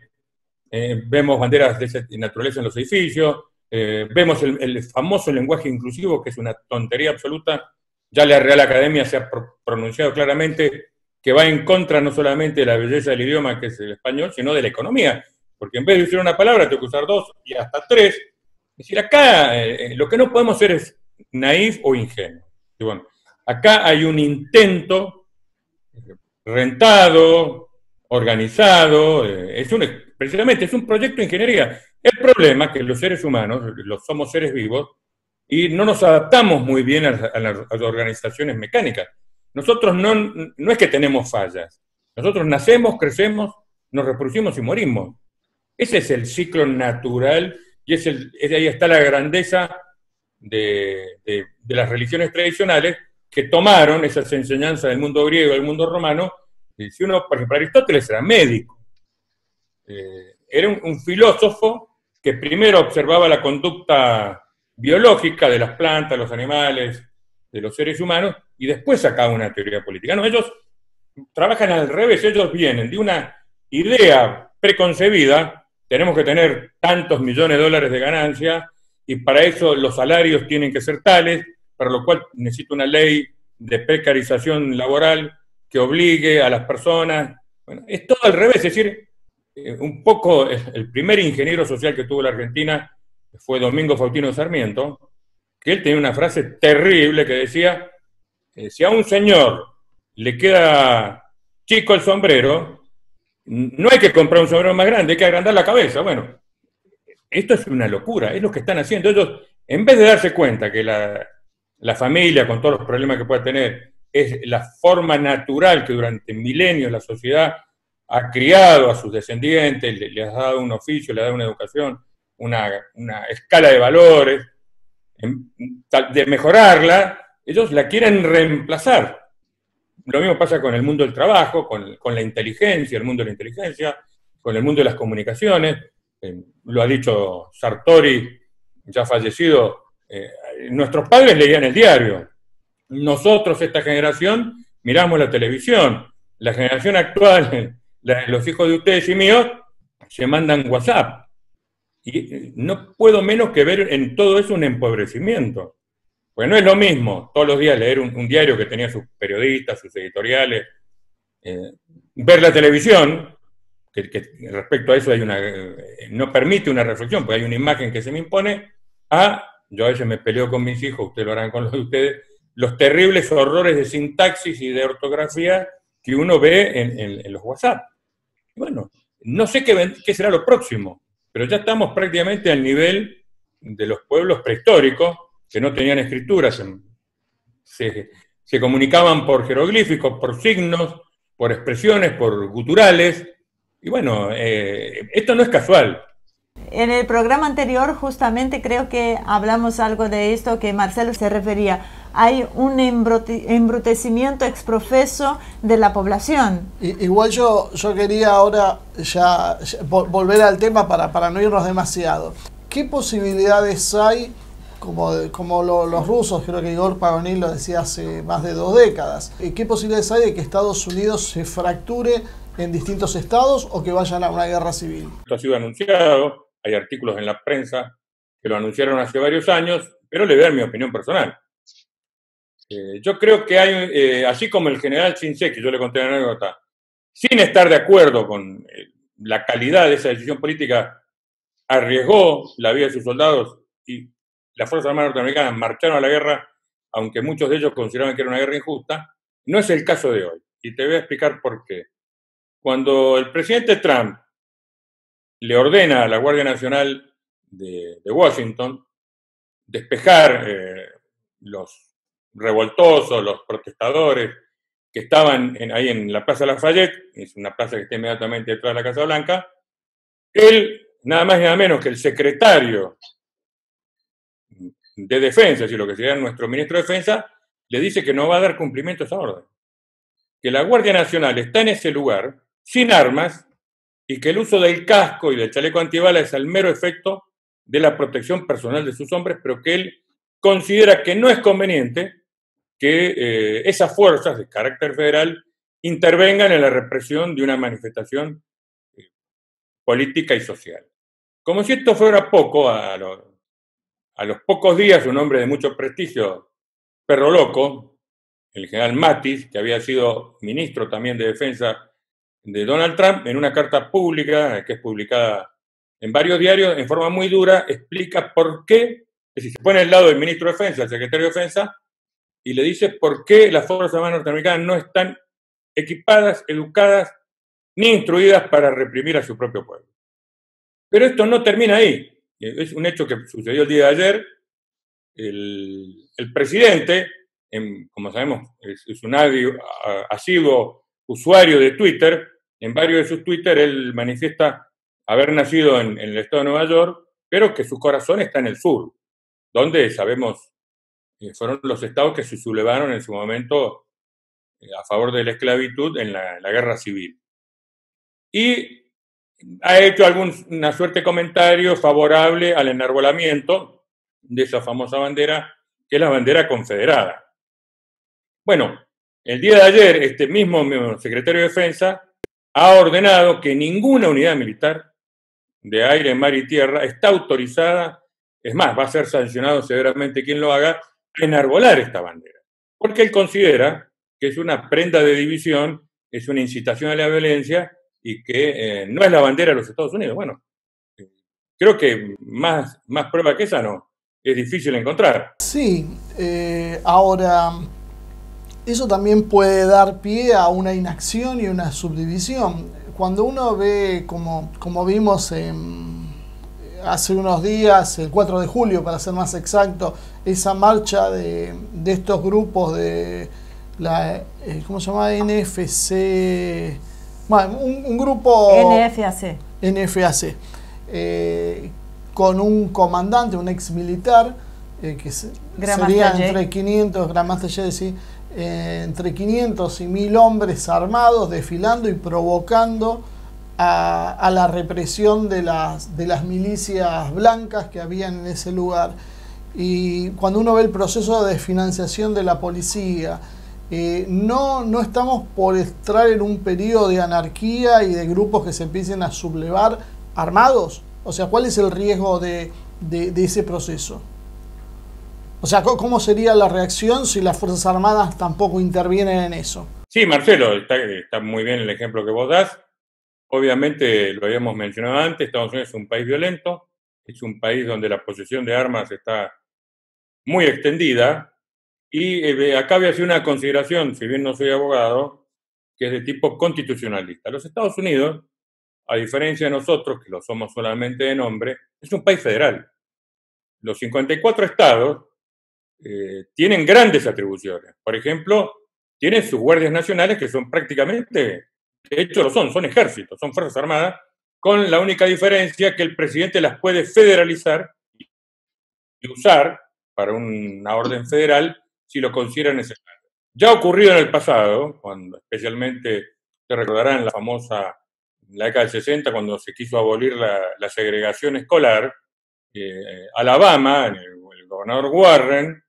vemos banderas de esa naturaleza en los edificios, vemos el famoso lenguaje inclusivo, que es una tontería absoluta. Ya la Real Academia se ha pronunciado claramente que va en contra no solamente de la belleza del idioma, que es el español, sino de la economía, porque en vez de usar una palabra tengo que usar dos y hasta tres. Es decir, acá lo que no podemos ser es naif o ingenuo. Y bueno, acá hay un intento rentado, organizado, precisamente es un proyecto de ingeniería. El problema es que los seres humanos somos seres vivos y no nos adaptamos muy bien a las organizaciones mecánicas. Nosotros no es que tenemos fallas. Nosotros nacemos, crecemos, nos reproducimos y morimos. Ese es el ciclo natural y ahí está la grandeza de las religiones tradicionales, que tomaron esas enseñanzas del mundo griego, del mundo romano. Y si uno, por ejemplo, Aristóteles era médico, era un filósofo que primero observaba la conducta biológica de las plantas, los animales, de los seres humanos, y después sacaba una teoría política. No, ellos trabajan al revés. Ellos vienen de una idea preconcebida: tenemos que tener tantos millones de dólares de ganancia, y para eso los salarios tienen que ser tales, para lo cual necesito una ley de precarización laboral que obligue a las personas. Bueno, es todo al revés. Es decir, un poco el primer ingeniero social que tuvo la Argentina fue Domingo Faustino Sarmiento, que él tenía una frase terrible que decía: si a un señor le queda chico el sombrero, no hay que comprar un sombrero más grande, hay que agrandar la cabeza. Bueno, esto es una locura, es lo que están haciendo. Ellos, en vez de darse cuenta que la familia, con todos los problemas que pueda tener, es la forma natural que durante milenios la sociedad ha criado a sus descendientes, les ha dado un oficio, les ha dado una educación, una escala de valores, de mejorarla, ellos la quieren reemplazar. Lo mismo pasa con el mundo del trabajo, con la inteligencia, el mundo de la inteligencia, con el mundo de las comunicaciones. Lo ha dicho Sartori, ya fallecido. Nuestros padres leían el diario. Nosotros, esta generación, miramos la televisión. La generación actual, los hijos de ustedes y míos, se mandan WhatsApp. Y no puedo menos que ver en todo eso un empobrecimiento. Pues no es lo mismo todos los días leer un diario que tenía sus periodistas, sus editoriales, ver la televisión, que respecto a eso no permite una reflexión, porque hay una imagen que se me impone, yo a veces me peleo con mis hijos, ustedes lo harán con los de ustedes, los terribles horrores de sintaxis y de ortografía que uno ve en los WhatsApp. Bueno, no sé qué será lo próximo, pero ya estamos prácticamente al nivel de los pueblos prehistóricos, que no tenían escrituras, se comunicaban por jeroglíficos, por signos, por expresiones, por guturales. Y bueno, esto no es casual. En el programa anterior justamente creo que hablamos algo de esto que Marcelo se refería. Hay un embrutecimiento exprofeso de la población. Igual yo quería ahora ya volver al tema para no irnos demasiado. ¿Qué posibilidades hay los rusos, creo que Igor Pagonil lo decía hace más de 2 décadas. ¿Qué posibilidades hay de que Estados Unidos se fracture en distintos estados o que vayan a una guerra civil? Esto ha sido anunciado, hay artículos en la prensa que lo anunciaron hace varios años, pero le voy a dar mi opinión personal. Yo creo que hay, así como el general Shinseki, yo le conté una anécdota, sin estar de acuerdo con la calidad de esa decisión política, arriesgó la vida de sus soldados y las Fuerzas Armadas norteamericanas marcharon a la guerra, aunque muchos de ellos consideraban que era una guerra injusta. No es el caso de hoy, y te voy a explicar por qué. Cuando el presidente Trump le ordena a la Guardia Nacional de Washington despejar los revoltosos, los protestadores que estaban ahí en la Plaza Lafayette, es una plaza que está inmediatamente detrás de la Casa Blanca, él, nada más y nada menos que el secretario de Defensa, es decir, lo que sería nuestro ministro de Defensa, le dice que no va a dar cumplimiento a esa orden. Que la Guardia Nacional está en ese lugar, sin armas, y que el uso del casco y del chaleco antibalas es al mero efecto de la protección personal de sus hombres, pero que él considera que no es conveniente que esas fuerzas de carácter federal intervengan en la represión de una manifestación política y social. Como si esto fuera poco, a los pocos días, un hombre de mucho prestigio, Perro Loco, el general Mattis, que había sido ministro también de Defensa de Donald Trump, en una carta pública, que es publicada en varios diarios, en forma muy dura, explica por qué, es decir, se pone al lado del ministro de Defensa, el secretario de Defensa, y le dice por qué las Fuerzas Armadas norteamericanas no están equipadas, educadas, ni instruidas para reprimir a su propio pueblo. Pero esto no termina ahí. Es un hecho que sucedió el día de ayer. El presidente, como sabemos, es un asiduo usuario de Twitter. En varios de sus Twitter él manifiesta haber nacido en el estado de Nueva York, pero que su corazón está en el sur, donde sabemos fueron los estados que se sublevaron en su momento a favor de la esclavitud en la guerra civil. Y ha hecho una suerte de comentario favorable al enarbolamiento de esa famosa bandera, que es la bandera confederada. Bueno, el día de ayer, este mismo secretario de Defensa ha ordenado que ninguna unidad militar de aire, mar y tierra está autorizada, es más, va a ser sancionado severamente quien lo haga, a enarbolar esta bandera. Porque él considera que es una prenda de división, es una incitación a la violencia y que no es la bandera de los Estados Unidos. Bueno, creo que más prueba que esa no es difícil encontrar. Sí, ahora, eso también puede dar pie a una inacción y una subdivisión. Cuando uno ve, como vimos hace unos días, el 4 de julio para ser más exacto, esa marcha de estos grupos de la, ¿cómo se llama? NFC, bueno, un grupo... NFAC. Con un comandante, un ex militar, que sería entre 500, Grandmaster Jay, sí, entre 500 y 1000 hombres armados desfilando y provocando a la represión de las milicias blancas que habían en ese lugar. Y cuando uno ve el proceso de desfinanciación de la policía, no estamos por entrar en un periodo de anarquía y de grupos que se empiecen a sublevar armados. O sea, ¿cuál es el riesgo de ese proceso? O sea, ¿cómo sería la reacción si las Fuerzas Armadas tampoco intervienen en eso? Sí, Marcelo, está muy bien el ejemplo que vos das. Obviamente, lo habíamos mencionado antes, Estados Unidos es un país violento, es un país donde la posesión de armas está muy extendida, y acá voy a hacer una consideración, si bien no soy abogado, que es de tipo constitucionalista. Los Estados Unidos, a diferencia de nosotros, que lo somos solamente de nombre, es un país federal. Los 54 estados tienen grandes atribuciones. Por ejemplo, tienen sus guardias nacionales que son prácticamente, de hecho lo son ejércitos, son fuerzas armadas, con la única diferencia que el presidente las puede federalizar y usar para una orden federal si lo considera necesario. Ya ha ocurrido en el pasado, cuando especialmente se recordarán en la década del 60, cuando se quiso abolir la segregación escolar, Alabama, en el gobernador Warren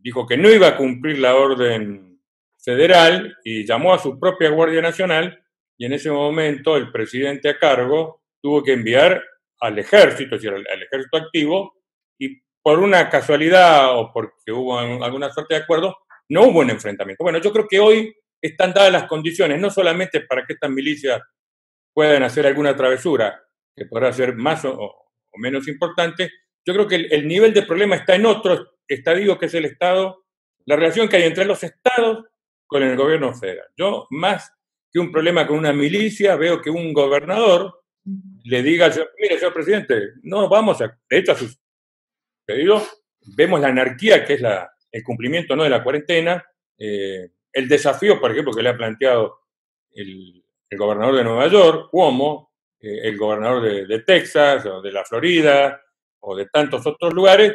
dijo que no iba a cumplir la orden federal y llamó a su propia Guardia Nacional, y en ese momento el presidente a cargo tuvo que enviar al ejército, es decir, al ejército activo, y por una casualidad o porque hubo alguna suerte de acuerdo, no hubo un enfrentamiento. Bueno, yo creo que hoy están dadas las condiciones, no solamente para que estas milicias puedan hacer alguna travesura, que podrá ser más o menos importante. Yo creo que el nivel de problema está en otro estadio, que es el Estado, la relación que hay entre los estados con el gobierno federal. Yo, más que un problema con una milicia, veo que un gobernador le diga, mire, señor presidente, no vamos a... De hecho, ha sucedido, vemos la anarquía, que es el cumplimiento, ¿no?, de la cuarentena, el desafío, por ejemplo, que le ha planteado el gobernador de Nueva York, Cuomo, el gobernador de Texas, o de la Florida, o de tantos otros lugares.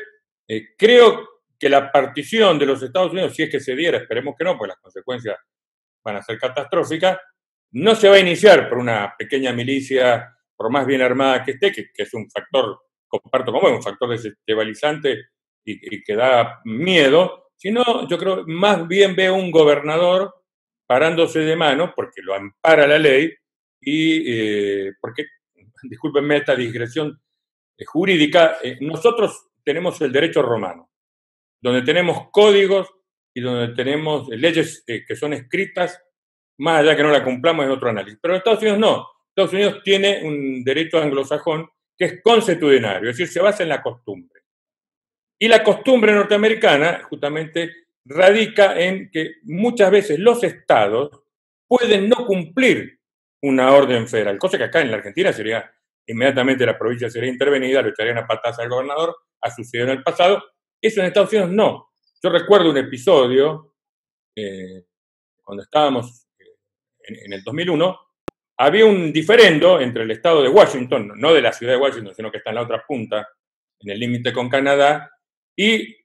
Creo que la partición de los Estados Unidos, si es que se diera, esperemos que no, pues las consecuencias van a ser catastróficas, no se va a iniciar por una pequeña milicia, por más bien armada que esté, que es un factor, comparto como es un factor desestabilizante y que da miedo, sino yo creo más bien veo un gobernador parándose de mano, porque lo ampara la ley, y porque, discúlpenme esta digresión jurídica, nosotros tenemos el derecho romano, donde tenemos códigos y donde tenemos leyes que son escritas, más allá que no la cumplamos es otro análisis. Pero en Estados Unidos no. Estados Unidos tiene un derecho anglosajón que es consuetudinario, es decir, se basa en la costumbre. Y la costumbre norteamericana justamente radica en que muchas veces los estados pueden no cumplir una orden federal, cosa que acá en la Argentina sería, inmediatamente la provincia sería intervenida, le echarían a patas al gobernador, ha sucedido en el pasado. Eso en Estados Unidos no. Yo recuerdo un episodio, cuando estábamos en el 2001, había un diferendo entre el estado de Washington, no de la ciudad de Washington, sino que está en la otra punta, en el límite con Canadá, y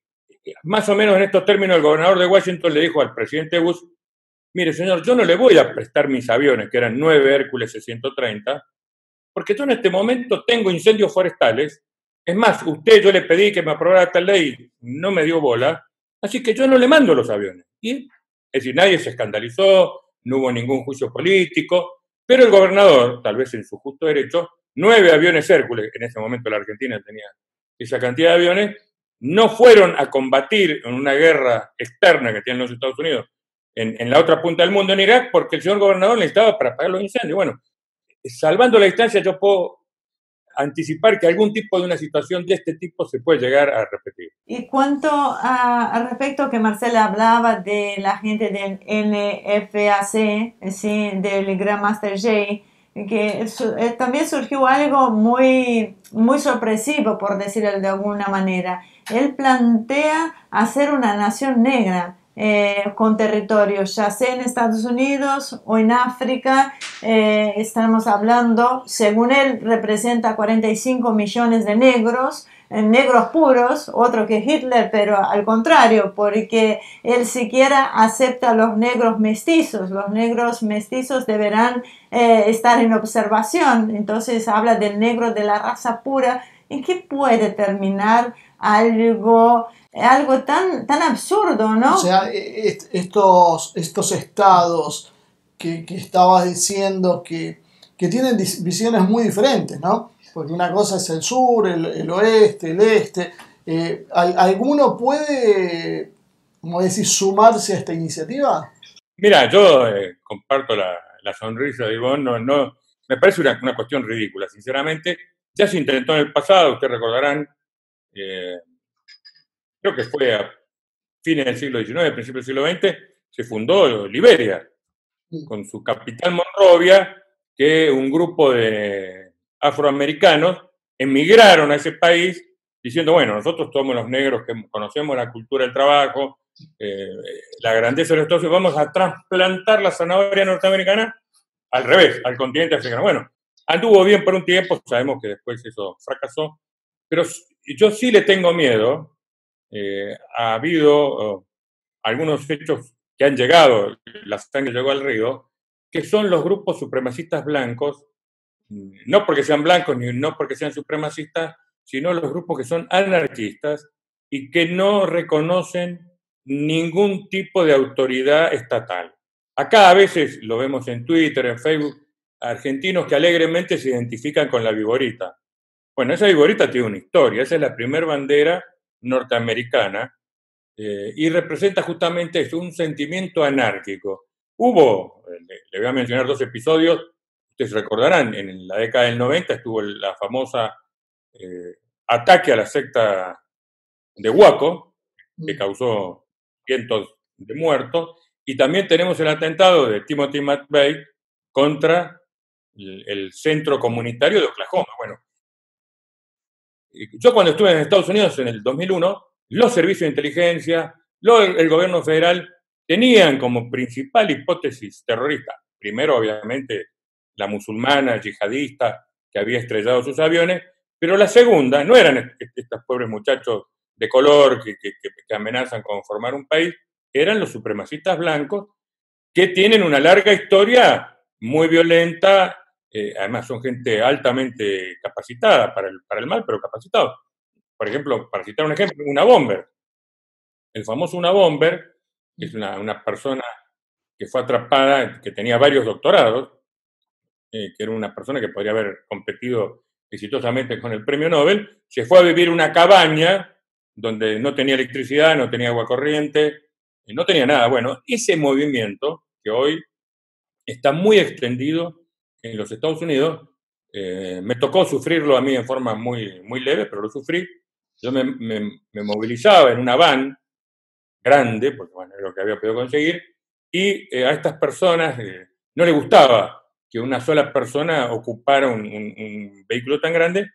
más o menos en estos términos el gobernador de Washington le dijo al presidente Bush, mire señor, yo no le voy a prestar mis aviones, que eran 9 Hércules C-130, porque yo en este momento tengo incendios forestales. Es más, yo le pedí que me aprobara tal ley, no me dio bola, así que yo no le mando los aviones. Y, es decir, nadie se escandalizó, no hubo ningún juicio político, pero el gobernador, tal vez en su justo derecho, 9 aviones Hércules, en ese momento la Argentina tenía esa cantidad de aviones, no fueron a combatir en una guerra externa que tienen los Estados Unidos en la otra punta del mundo, en Irak, porque el señor gobernador necesitaba para apagar los incendios. Bueno, salvando la distancia, yo puedo anticipar que algún tipo de una situación de este tipo se puede llegar a repetir. Y cuanto al respecto que Marcela hablaba de la gente del NFAC, ¿sí?, del Grandmaster Jay, que también surgió algo muy, muy sorpresivo, por decirlo de alguna manera. Él plantea hacer una nación negra, con territorios, ya sea en Estados Unidos o en África. Estamos hablando, según él, representa 45 millones de negros, negros puros, otro que Hitler, pero al contrario, porque él siquiera acepta a los negros mestizos. Los negros mestizos deberán estar en observación. Entonces habla del negro de la raza pura. ¿En qué puede terminar algo tan absurdo, no? O sea, estos estados que estabas diciendo que tienen visiones muy diferentes, ¿no? Porque una cosa es el sur, el oeste, el este. ¿Alguno puede, como decir, sumarse a esta iniciativa? Mira, yo comparto la sonrisa de Ivonne, no, me parece una cuestión ridícula, sinceramente. Ya se intentó en el pasado, ustedes recordarán, creo que fue a fines del siglo XIX, principios del siglo XX, se fundó Liberia, con su capital Monrovia, que un grupo de afroamericanos emigraron a ese país diciendo, bueno, nosotros somos los negros que conocemos la cultura del trabajo, la grandeza de los Estados Unidos, vamos a trasplantar la zanahoria norteamericana al revés, al continente africano. Bueno, anduvo bien por un tiempo, sabemos que después eso fracasó, pero yo sí le tengo miedo. Ha habido algunos hechos que han llegado, la sangre llegó al río, que son los grupos supremacistas blancos, no porque sean blancos ni no porque sean supremacistas, sino los grupos que son anarquistas, y que no reconocen ningún tipo de autoridad estatal. Acá a veces lo vemos en Twitter, en Facebook, argentinos que alegremente se identifican con la viborita. Bueno, esa viborita tiene una historia, esa es la primera bandera norteamericana y representa justamente eso, un sentimiento anárquico. Hubo, le voy a mencionar 2 episodios, ustedes recordarán, en la década del 90 estuvo la famosa ataque a la secta de Waco, que causó cientos de muertos, y también tenemos el atentado de Timothy McVeigh contra el centro comunitario de Oklahoma. Bueno, yo cuando estuve en Estados Unidos en el 2001, los servicios de inteligencia, el gobierno federal tenían como principal hipótesis terrorista, primero obviamente la musulmana yihadista que había estrellado sus aviones, pero la segunda no eran estos pobres muchachos de color que amenazan con formar un país, eran los supremacistas blancos que tienen una larga historia muy violenta, además son gente altamente capacitada para el mal, pero capacitados. Por ejemplo, para citar un ejemplo, Una Bomber. El famoso Una Bomber, que es una persona que fue atrapada, que tenía varios doctorados, que era una persona que podría haber competido exitosamente con el premio Nobel, se fue a vivir una cabaña donde no tenía electricidad, no tenía agua corriente, no tenía nada. Bueno, ese movimiento que hoy está muy extendido en los Estados Unidos, me tocó sufrirlo a mí en forma muy, muy leve, pero lo sufrí. Yo me movilizaba en una van grande, porque bueno, era lo que había podido conseguir, y a estas personas no les gustaba que una sola persona ocupara un vehículo tan grande,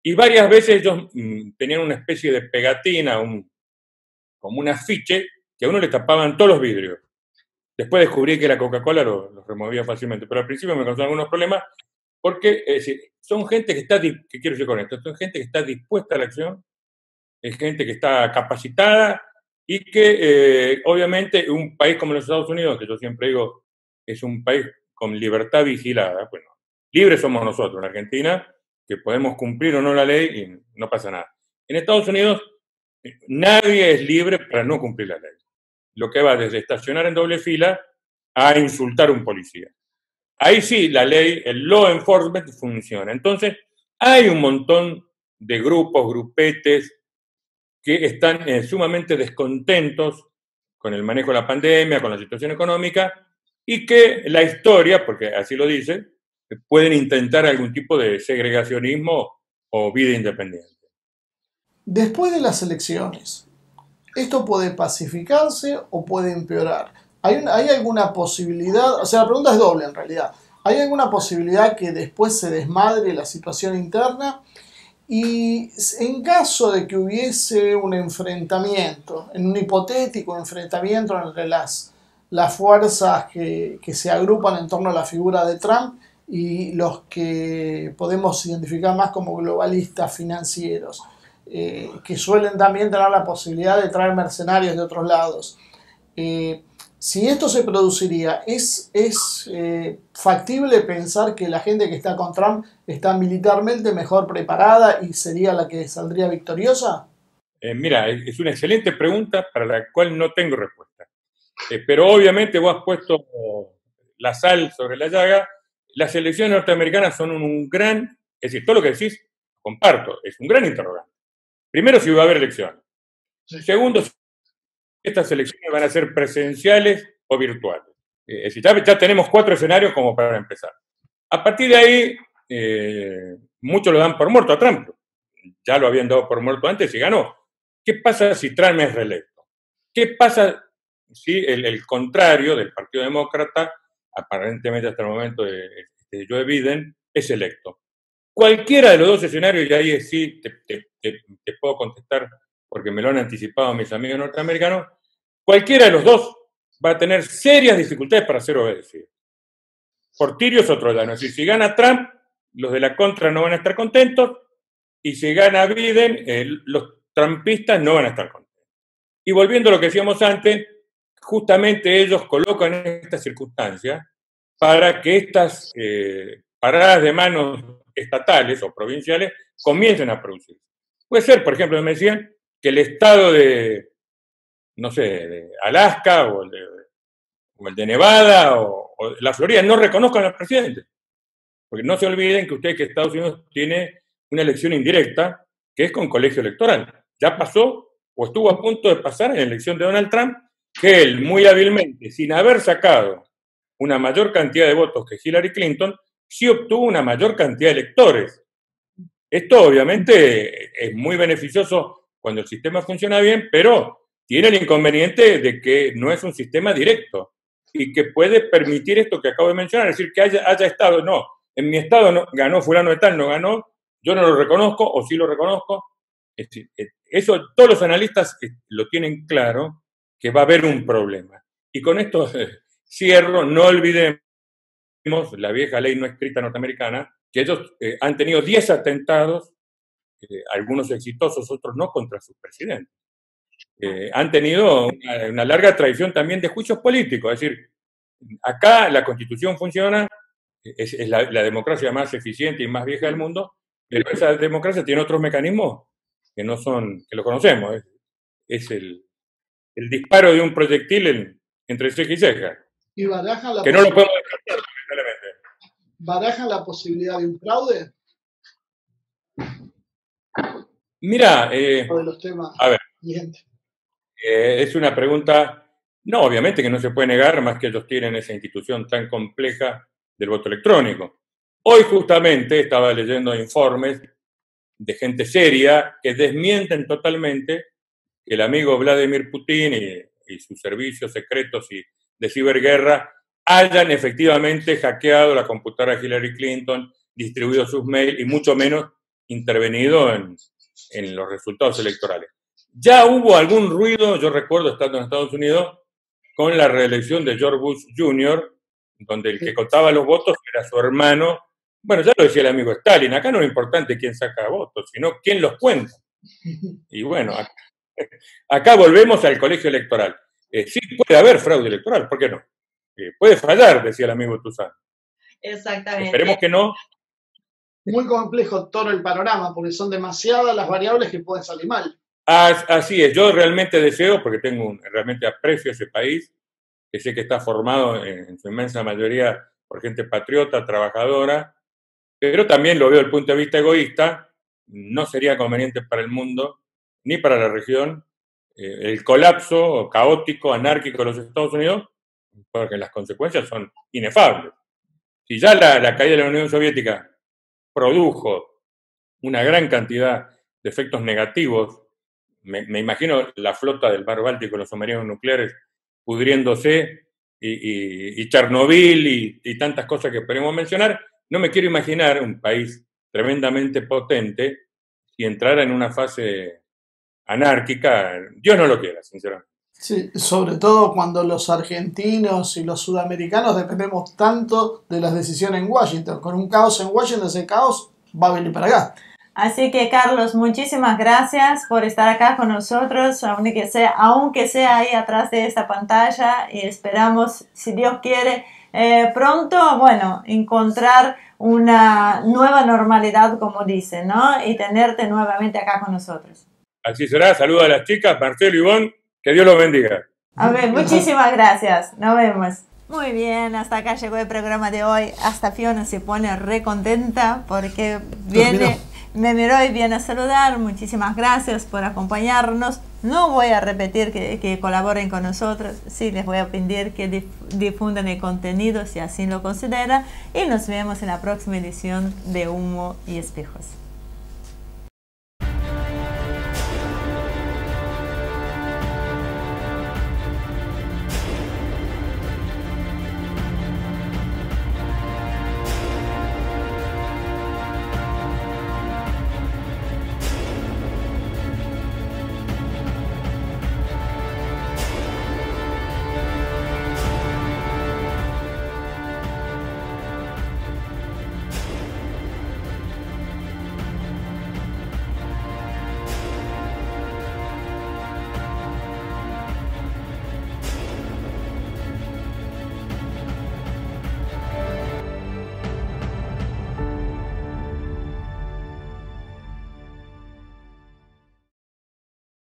y varias veces ellos tenían una especie de pegatina, como un afiche, que a uno le tapaban todos los vidrios. Después descubrí que la Coca-Cola los removía fácilmente, pero al principio me causaron algunos problemas, porque es decir, son gente que está, ¿qué quiero decir con esto? Son gente que está dispuesta a la acción, es gente que está capacitada y que obviamente un país como los Estados Unidos, que yo siempre digo es un país con libertad vigilada, bueno, libres somos nosotros en Argentina, que podemos cumplir o no la ley y no pasa nada. En Estados Unidos nadie es libre para no cumplir la ley. Lo que va desde estacionar en doble fila a insultar a un policía. Ahí sí, la ley, el law enforcement funciona. Entonces, hay un montón de grupos, grupetes, que están sumamente descontentos con el manejo de la pandemia, con la situación económica, y que la historia, porque así lo dice, pueden intentar algún tipo de segregacionismo o vida independiente. Después de las elecciones, ¿esto puede pacificarse o puede empeorar? ¿Hay alguna posibilidad? O sea, la pregunta es doble en realidad. ¿Hay alguna posibilidad que después se desmadre la situación interna? Y en caso de que hubiese un enfrentamiento, en un hipotético enfrentamiento entre las fuerzas que se agrupan en torno a la figura de Trump y los que podemos identificar más como globalistas financieros, que suelen también tener la posibilidad de traer mercenarios de otros lados. Si esto se produciría, ¿es factible pensar que la gente que está con Trump está militarmente mejor preparada y sería la que saldría victoriosa? Mira, es una excelente pregunta para la cual no tengo respuesta. Pero obviamente vos has puesto la sal sobre la llaga. Las elecciones norteamericanas son un gran, es decir, todo lo que decís, comparto, es un gran interrogante. Primero, si va a haber elecciones. Segundo, si estas elecciones van a ser presenciales o virtuales. Es decir, ya tenemos 4 escenarios como para empezar. A partir de ahí, muchos lo dan por muerto a Trump. Ya lo habían dado por muerto antes y ganó. ¿Qué pasa si Trump es reelecto? ¿Qué pasa si el contrario del Partido Demócrata, aparentemente hasta el momento de Joe Biden, es electo? Cualquiera de los 2 escenarios, y ahí sí te puedo contestar porque me lo han anticipado mis amigos norteamericanos, cualquiera de los 2 va a tener serias dificultades para ser obedecido. Por tirios o troyanos. Y si gana Trump, los de la contra no van a estar contentos, y si gana Biden, los trumpistas no van a estar contentos. Y volviendo a lo que decíamos antes, justamente ellos colocan estas circunstancias para que estas paradas de manos estatales o provinciales comiencen a producirse. Puede ser, por ejemplo, me decían que el estado de, no sé, de Alaska o el de Nevada o la Florida no reconozcan al presidente. Porque no se olviden que ustedes que Estados Unidos tiene una elección indirecta que es con colegio electoral. Ya pasó o estuvo a punto de pasar en la elección de Donald Trump, que él muy hábilmente, sin haber sacado una mayor cantidad de votos que Hillary Clinton, sí obtuvo una mayor cantidad de electores. Esto obviamente es muy beneficioso cuando el sistema funciona bien, pero tiene el inconveniente de que no es un sistema directo y que puede permitir esto que acabo de mencionar, es decir, que haya estado, no, en mi estado no, ganó fulano de tal, no ganó, yo no lo reconozco o sí lo reconozco. Es decir, eso todos los analistas lo tienen claro, que va a haber un problema. Y con esto cierro, no olvidemos la vieja ley no escrita norteamericana, que ellos han tenido 10 atentados, algunos exitosos, otros no, contra sus presidentes. Han tenido una larga tradición también de juicios políticos, es decir, acá la Constitución funciona, es la democracia más eficiente y más vieja del mundo, pero esa democracia tiene otros mecanismos que no son, que lo conocemos, es el disparo de un proyectil entre ceja y ceja, ¿Y barajan que no lo podemos descartar, lamentablemente. ¿Barajan la posibilidad de un fraude? Mira, De los temas a ver, vigentes. es una pregunta, no, obviamente que no se puede negar, más que ellos tienen esa institución tan compleja del voto electrónico. Hoy justamente estaba leyendo informes de gente seria que desmienten totalmente que el amigo Vladimir Putin y sus servicios secretos y de ciberguerra hayan efectivamente hackeado la computadora de Hillary Clinton, distribuido sus mails y mucho menos intervenido en los resultados electorales. Ya hubo algún ruido, yo recuerdo estando en Estados Unidos, con la reelección de George Bush Jr., donde el que contaba los votos era su hermano. Bueno, ya lo decía el amigo Stalin, acá no es importante quién saca votos, sino quién los cuenta. Y bueno, acá volvemos al colegio electoral. Sí puede haber fraude electoral, ¿por qué no? Puede fallar, decía el amigo Tuzán. Exactamente. Esperemos que no. Muy complejo todo el panorama, porque son demasiadas las variables que pueden salir mal. Así es, yo realmente deseo, porque realmente aprecio ese país, que sé que está formado en su inmensa mayoría por gente patriota, trabajadora, pero también lo veo desde el punto de vista egoísta, no sería conveniente para el mundo, ni para la región, el colapso caótico, anárquico de los Estados Unidos, porque las consecuencias son inefables. Si ya la caída de la Unión Soviética produjo una gran cantidad de efectos negativos, me imagino la flota del mar Báltico, los submarinos nucleares pudriéndose, y Chernobyl y tantas cosas que podemos mencionar, no me quiero imaginar un país tremendamente potente si entrara en una fase anárquica. Dios no lo quiera, sinceramente. Sí, sobre todo cuando los argentinos y los sudamericanos dependemos tanto de las decisiones en Washington. Con un caos en Washington, ese caos va a venir para acá. Así que, Carlos, muchísimas gracias por estar acá con nosotros, aunque sea ahí atrás de esta pantalla, y esperamos, si Dios quiere, pronto, bueno, encontrar una nueva normalidad, como dicen, ¿no? Y tenerte nuevamente acá con nosotros. Así será. Saludos a las chicas, Marcelo y Ivonne, que Dios los bendiga. Amén, muchísimas gracias, nos vemos. Muy bien, hasta acá llegó el programa de hoy. Hasta Fiona se pone re contenta porque me miró y viene a saludar. Muchísimas gracias por acompañarnos. No voy a repetir que colaboren con nosotros. Sí, les voy a pedir que difundan el contenido si así lo consideran. Y nos vemos en la próxima edición de Humo y Espejos.